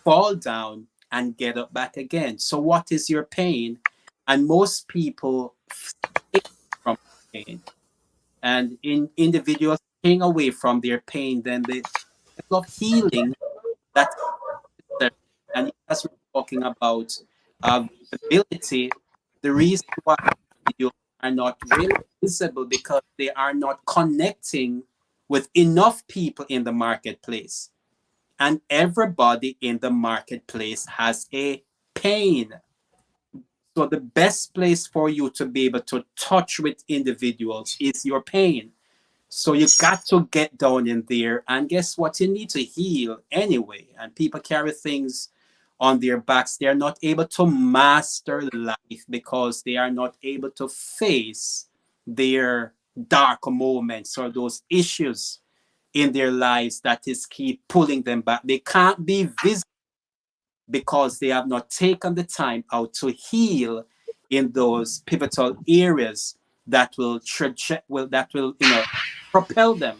fall down, and get up back again. So what is your pain? And most people stay from pain. And in individuals staying away from their pain, then the level of healing that's necessary. And as we're talking about visibility, the reason why individuals are not really visible because they are not connecting with enough people in the marketplace. And everybody in the marketplace has a pain. So the best place for you to be able to touch with individuals is your pain. So you got to get down in there, and guess what? You need to heal anyway. And people carry things on their backs. They are not able to master life because they are not able to face their dark moments or those issues in their lives that is keep pulling them back. They can't be visible because they have not taken the time out to heal in those pivotal areas that will propel them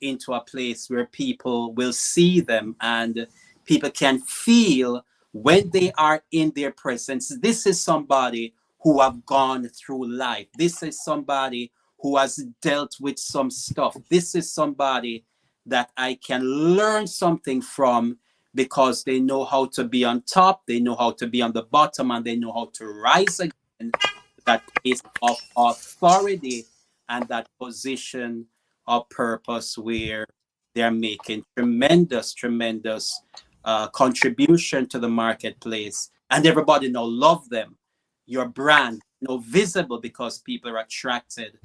into a place where people will see them and people can feel when they are in their presence. This is somebody who have gone through life. This is somebody who has dealt with some stuff. This is somebody that I can learn something from because they know how to be on top, they know how to be on the bottom, and they know how to rise again to that place of authority and that position of purpose where they're making tremendous contribution to the marketplace, and everybody now love them. Your brand, visible because people are attracted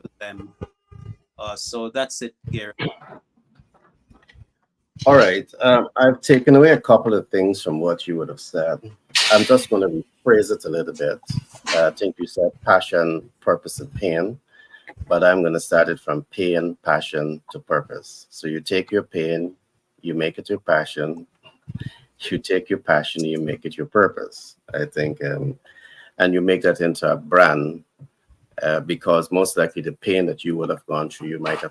to them. So that's it, Gary. All right. I've taken away a couple of things from what you would have said. I'm just going to rephrase it a little bit. I think you said passion, purpose, and pain, but I'm going to start it from pain, passion to purpose. So you take your pain, you make it your passion. You take your passion, you make it your purpose. I think, and you make that into a brand because most likely the pain that you would have gone through, you might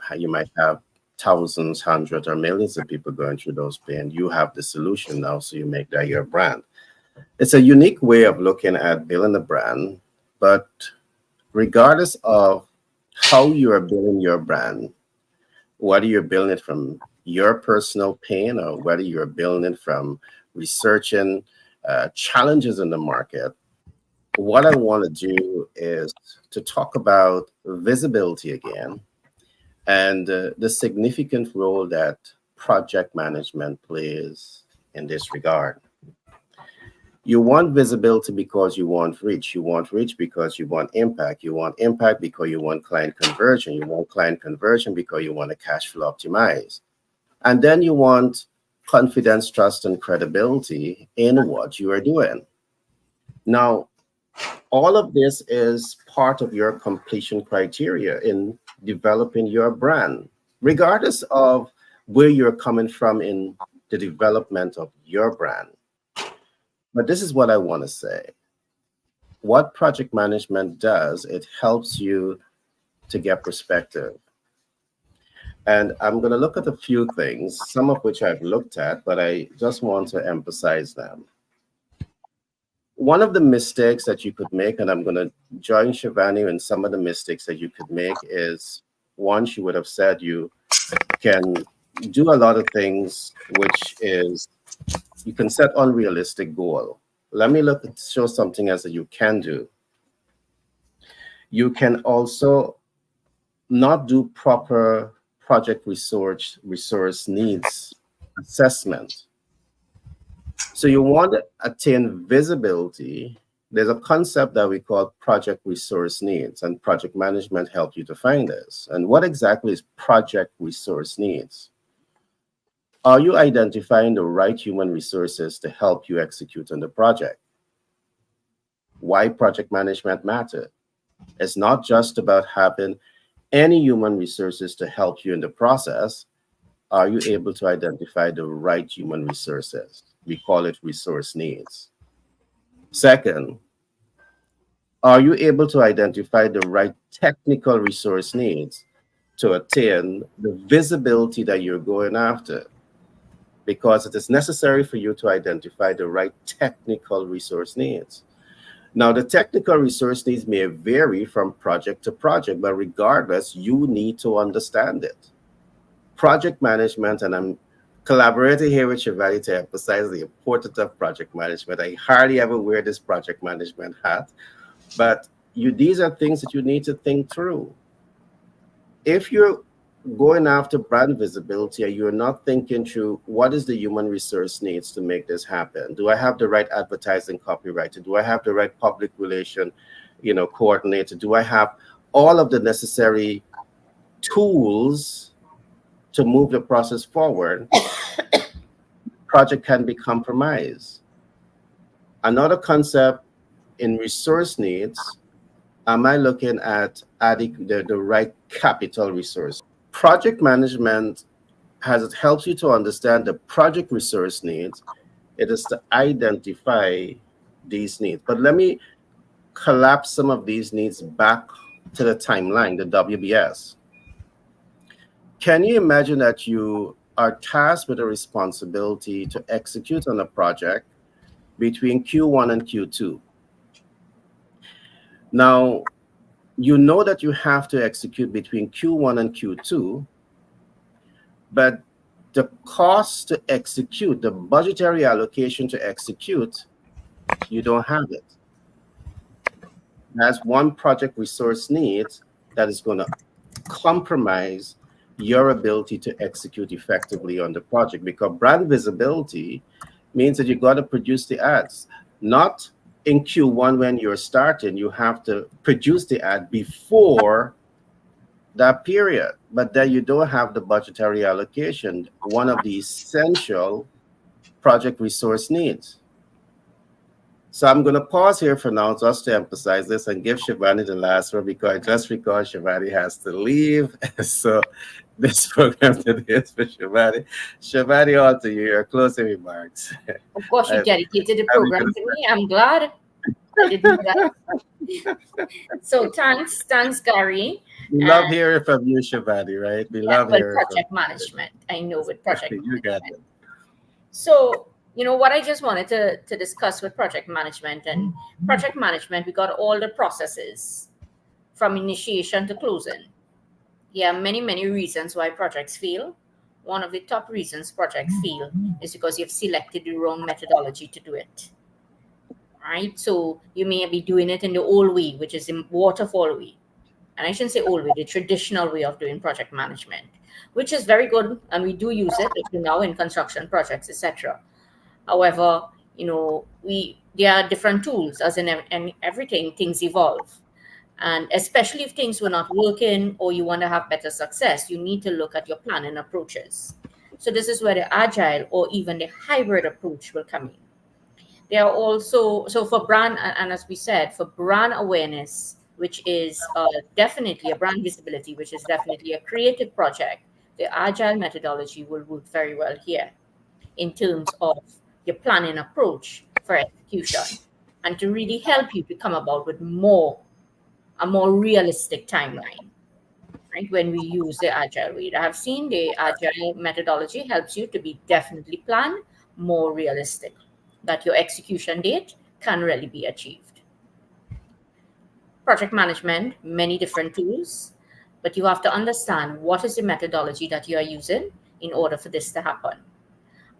have thousands, hundreds, or millions of people going through those pain. You have the solution now, so you make that your brand. It's a unique way of looking at building a brand, but regardless of how you are building your brand, whether you're building it from your personal pain or whether you're building it from researching challenges in the market, what I want to do is to talk about visibility again and the significant role that project management plays in this regard. You want visibility because you want reach. You want reach because you want impact. You want impact because you want client conversion. You want client conversion because you want a cash flow optimize. And then you want confidence, trust, and credibility in what you are doing. Now, all of this is part of your completion criteria in developing your brand, regardless of where you're coming from in the development of your brand. But this is what I want to say. What project management does, it helps you to get perspective. And I'm going to look at a few things, some of which I've looked at, but I just want to emphasize them. One of the mistakes that you could make, and I'm going to join Shivani in some of the mistakes that you could make, is one, she would have said you can do a lot of things, which is you can set unrealistic goal. Let me show something else that you can do. You can also not do proper project resource needs assessment. So you want to attain visibility. There's a concept that we call project resource needs, and project management helps you to find this. And what exactly is project resource needs? Are you identifying the right human resources to help you execute on the project? Why project management matter? It's not just about having any human resources to help you in the process. Are you able to identify the right human resources? We call it resource needs. Second, are you able to identify the right technical resource needs to attain the visibility that you're going after? Because it is necessary for you to identify the right technical resource needs. Now, the technical resource needs may vary from project to project, but regardless, you need to understand it. Project management, and I'm collaborating here with Shivani to emphasize the importance of project management. I hardly ever wear this project management hat, but these are things that you need to think through. If you're going after brand visibility and you're not thinking through what is the human resource needs to make this happen, do I have the right advertising copywriter? Do I have the right public relation, coordinator? Do I have all of the necessary tools to move the process forward? Project can be compromised. Another concept in resource needs, am I looking at adding the right capital resource? Project management it helps you to understand the project resource needs. It is to identify these needs. But let me collapse some of these needs back to the timeline, the WBS. Can you imagine that you are tasked with a responsibility to execute on a project between Q1 and Q2? Now, you know that you have to execute between Q1 and Q2, but the cost to execute, the budgetary allocation to execute, you don't have it. That's one project resource needs that is going to compromise your ability to execute effectively on the project, because brand visibility means that you got to produce the ads, not in Q1 when you're starting. You have to produce the ad before that period, but then you don't have the budgetary allocation, one of the essential project resource needs. So I'm going to pause here for now just to emphasize this and give Shivani the last word, because Shivani has to leave. So this program today is for Shivani. Shivani, on to you, your closing remarks. Of course, you dedicated the program to me. I'm glad I did that. So thanks, Gary. We love hearing from you, Shivani, right? We love hearing project management. I know with project you got it. So, what I just wanted to discuss with project management, we got all the processes from initiation to closing. Yeah, many, many reasons why projects fail. One of the top reasons projects fail is because you've selected the wrong methodology to do it. Right? So you may be doing it in the old way, which is the waterfall way. And I shouldn't say old way, the traditional way of doing project management, which is very good. And we do use it now in construction projects, etc. However, there are different tools, as in everything, things evolve. And especially if things were not working or you want to have better success, you need to look at your planning approaches. So this is where the agile or even the hybrid approach will come in. There are also, so for brand, and as we said, for brand awareness, which is definitely a brand visibility, which is definitely a creative project, the agile methodology will work very well here in terms of your planning approach for execution and to really help you to come about with a more realistic timeline, right? When we use the agile way, I have seen the agile methodology helps you to be definitely planned, more realistic, that your execution date can really be achieved. Project management, many different tools, but you have to understand what is the methodology that you are using in order for this to happen.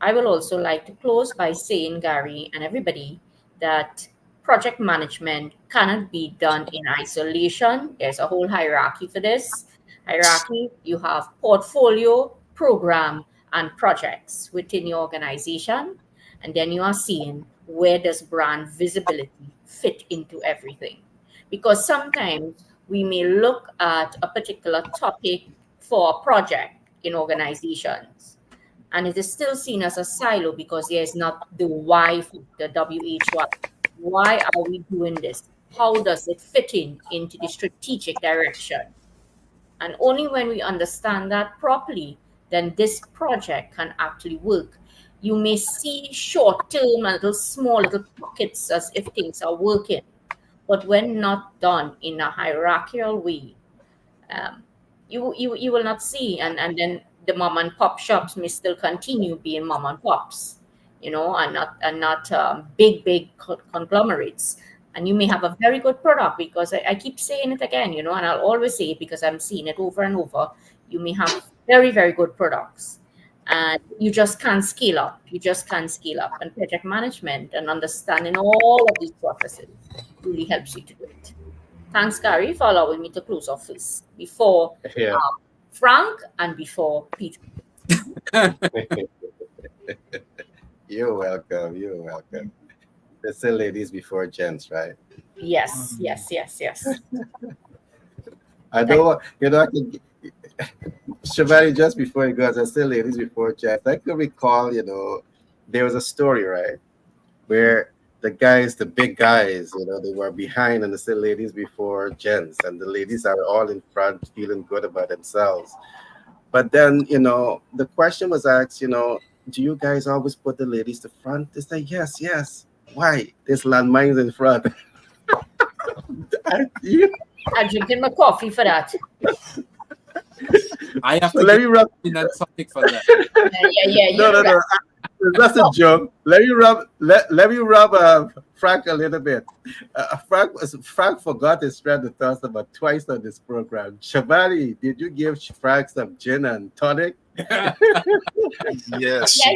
I will also like to close by saying, Gary and everybody, that project management cannot be done in isolation. There's a whole hierarchy for this. Hierarchy, you have portfolio, program, and projects within your organization. And then you are seeing where does brand visibility fit into everything. Because sometimes we may look at a particular topic for a project in organizations, and it is still seen as a silo because there is not the why factor, WH1. Why are we doing this? How does it fit in into the strategic direction? And only when we understand that properly, then this project can actually work. You may see short term and little small little pockets as if things are working, but when not done in a hierarchical way, um, you will not see, and then the mom and pop shops may still continue being mom and pops, and not big conglomerates. And you may have a very good product, because I keep saying it again, and I'll always say it because I'm seeing it over and over. You may have very very good products, and you just can't scale up. You just can't scale up. And project management and understanding all of these processes really helps you to do it. Thanks, Gary, for allowing me to close off this before Yeah. Frank and before Peter. You're welcome. You're welcome. They say ladies before gents, right? Yes, yes, yes, yes. I Thank know, I can, Shivani, just before it goes, I say ladies before gents. I can recall, there was a story, right, where the guys, the big guys, they were behind and they said ladies before gents, and the ladies are all in front feeling good about themselves. But then, the question was asked, do you guys always put the ladies to front? They say, yes, yes. Why? There's landmines in front. You- I'm drinking my coffee for that. I have so to let get me rub. in that topic for that. Yeah, No, no, no. That's a joke. Let me rub Frank a little bit. Frank forgot his friend to tell us about twice on this program. Shabani, did you give Frank some gin and tonic? Yes, Yeah,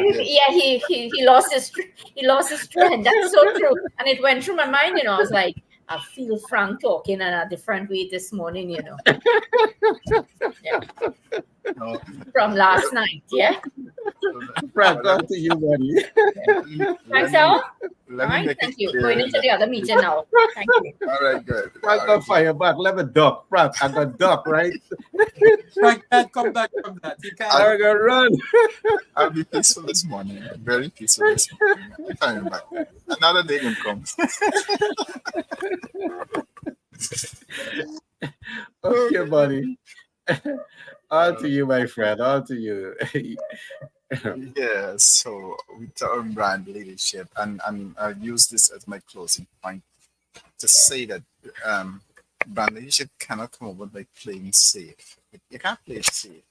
she did. he lost his strength. That's so true. And it went through my mind, I was like, I feel Frank talking in a different way this morning, Yeah. No, From last night, yeah. Frank, but let on me, to you, buddy. let Thanks, me Al. let All me right, make it thank you. Going clear into that. the other meeting now. Thank you. All right, good. Frank All on right, good. fire back. Let me duck. Frank, I got duck, right? Frank can't come back from that. He can't. I'll, I got run. I'll be peaceful this morning. Very peaceful this morning. If I am back, another day can come. Okay, buddy. On to Uh, you, my friend. On to you. yeah. So with our brand leadership, and I use this as my closing point to say that um, brand leadership cannot come over by playing safe. You can't play it safe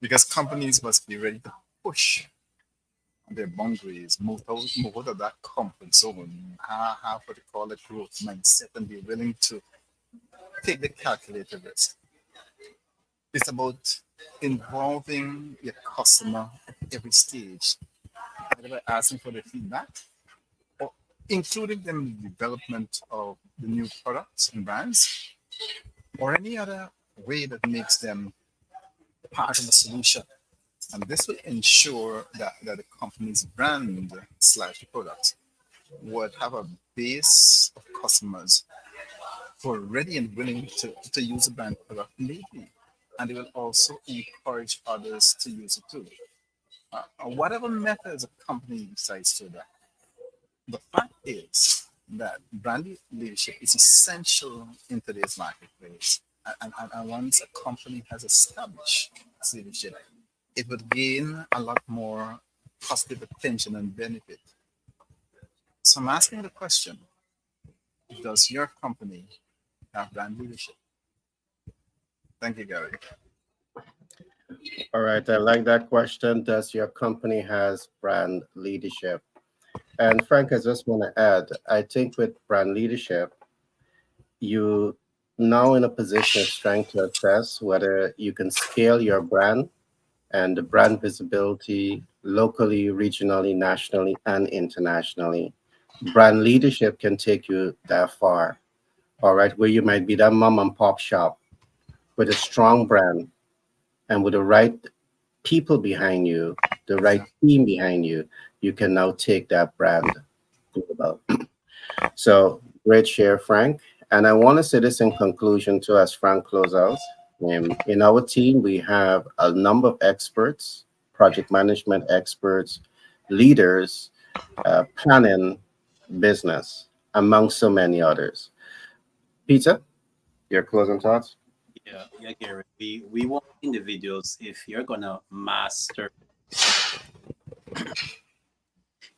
because companies must be ready to push their boundaries, move out of that comfort zone, have what they call a growth mindset, and be willing to take the calculated risk. It's about involving your customer at every stage, either by asking for their feedback or including them in the development of the new products and brands, or any other way that makes them part of the solution. And this will ensure that the company's brand slash product would have a base of customers who are ready and willing to use the brand product lately. And it will also encourage others to use it too. Whatever methods a company decides to adopt, the fact is that brand leadership is essential in today's marketplace. And once a company has established its leadership, it would gain a lot more positive attention and benefit So I'm asking the question: does your company have brand leadership? Thank you, Gary. All right, I like that question. Does your company has brand leadership? And Frank, I just want to add, I think with brand leadership, you now in a position of strength to assess whether you can scale your brand and the brand visibility locally, regionally, nationally, and internationally. Brand leadership can take you that far, all right, where you might be that mom and pop shop with a strong brand and with the right people behind you, the right Exactly. team behind you, you can now take that brand global. So great share, Frank. And I want to say this in conclusion too, as Frank close out. In our team, we have a number of experts, project management experts, leaders, planning, business, among so many others. Peter, your closing thoughts? Yeah, Gary. We want individuals, if you're gonna master,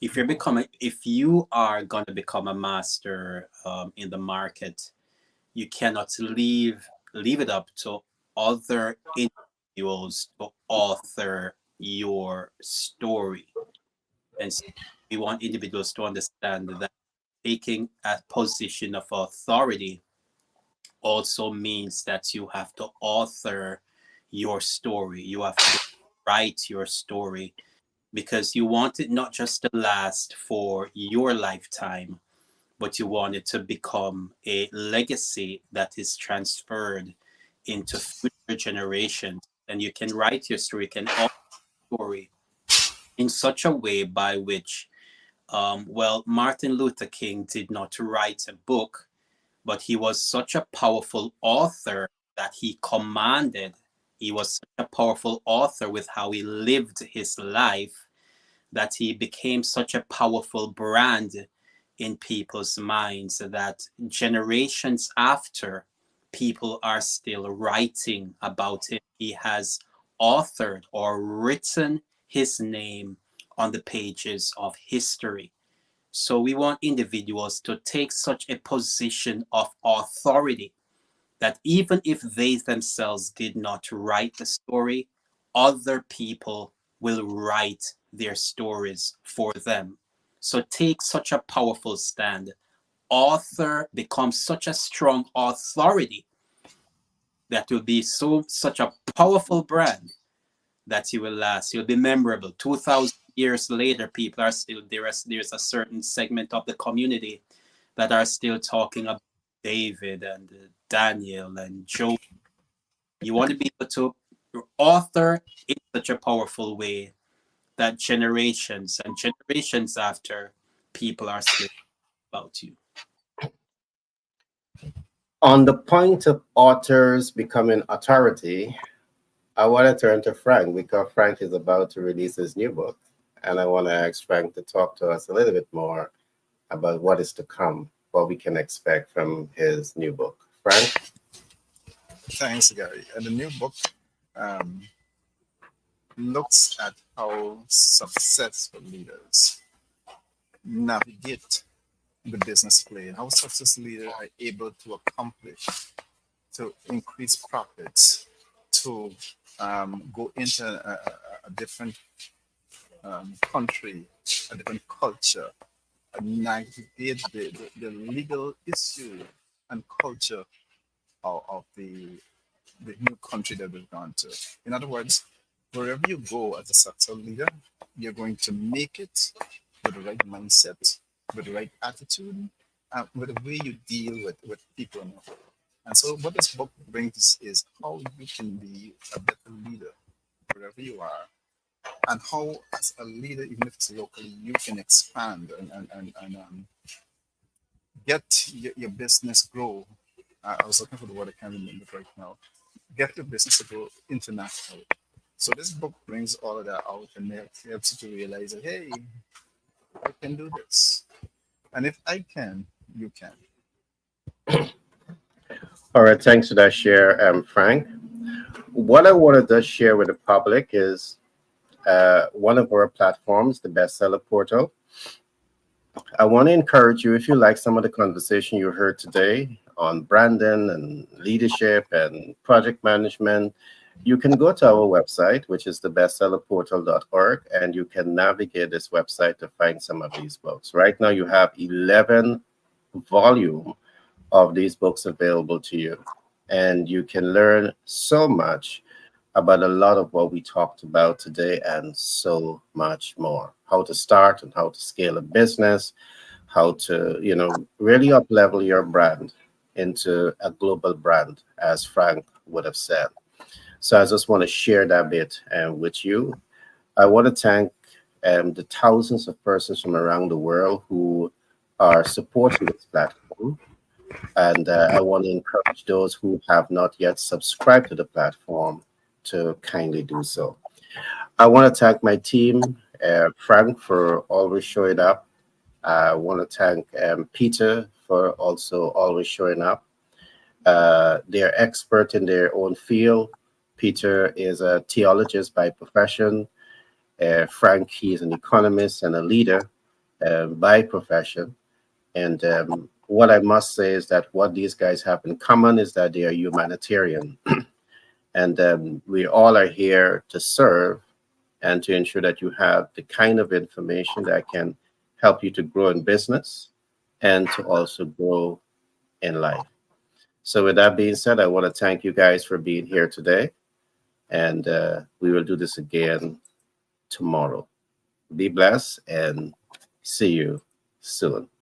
if you are gonna become a master in the market, you cannot leave it up to other individuals to author your story. And so we want individuals to understand that taking a position of authority also means that you have to author your story. You have to write your story because you want it not just to last for your lifetime, but you want it to become a legacy that is transferred into future generations. And you can write your story, you can author your story in such a way by which, well, Martin Luther King did not write a book, but he was such a powerful author that he commanded. He was such a powerful author with how he lived his life that he became such a powerful brand in people's minds that generations after, people are still writing about him. He has authored or written his name on the pages of history. So we want individuals to take such a position of authority that even if they themselves did not write the story, other people will write their stories for them. So take such a powerful stand. Author becomes such a strong authority that will be such a powerful brand that you will last. You'll be memorable. 2,000 years later, people are still there's a certain segment of the community that are still talking about David and Daniel and Job. You want to be able to author in such a powerful way that generations and generations after, people are still about you. On the point of authors becoming authority, I want to turn to Frank because Frank is about to release his new book. And I want to ask Frank to talk to us a little bit more about what is to come, what we can expect from his new book. Frank? Thanks, Gary. And the new book um, looks at how successful leaders navigate the business plane, how successful leaders are able to accomplish, to increase profits, to go into a different country, a different culture, and navigate the legal issue and culture of the new country that we've gone to. In other words, wherever you go as a successful leader, you're going to make it with the right mindset, with the right attitude, and with the way you deal with people. And so, what this book brings is how you can be a better leader wherever you are, and how, as a leader, even if it's locally, you can expand and get your business grow. I was looking for the word, I can't remember it right now. Get your business to go international. So this book brings all of that out and helps you to realize that, hey, I can do this. And if I can, you can. All right, thanks for that share, Frank. What I wanted to share with the public is one of our platforms, the bestseller portal. I want to encourage you, if you like some of the conversation you heard today on branding and leadership and project management, you can go to our website, which is thebestsellerportal.org, and you can navigate this website to find some of these books. Right now, you have 11 volume of these books available to you, and you can learn so much about a lot of what we talked about today and so much more. How to start and how to scale a business, how to, really up level your brand into a global brand, as Frank would have said. So I just want to share that bit with you. I want to thank the thousands of persons from around the world who are supporting this platform. And I want to encourage those who have not yet subscribed to the platform to kindly do so. I want to thank my team, Frank, for always showing up. I want to thank Peter for also always showing up. They're expert in their own field. Peter is a theologist by profession. Frank, he is an economist and a leader by profession. And what I must say is that what these guys have in common is that they are humanitarian. And we all are here to serve and to ensure that you have the kind of information that can help you to grow in business and to also grow in life. So, with that being said, I want to thank you guys for being here today. And we will do this again tomorrow. Be blessed and see you soon.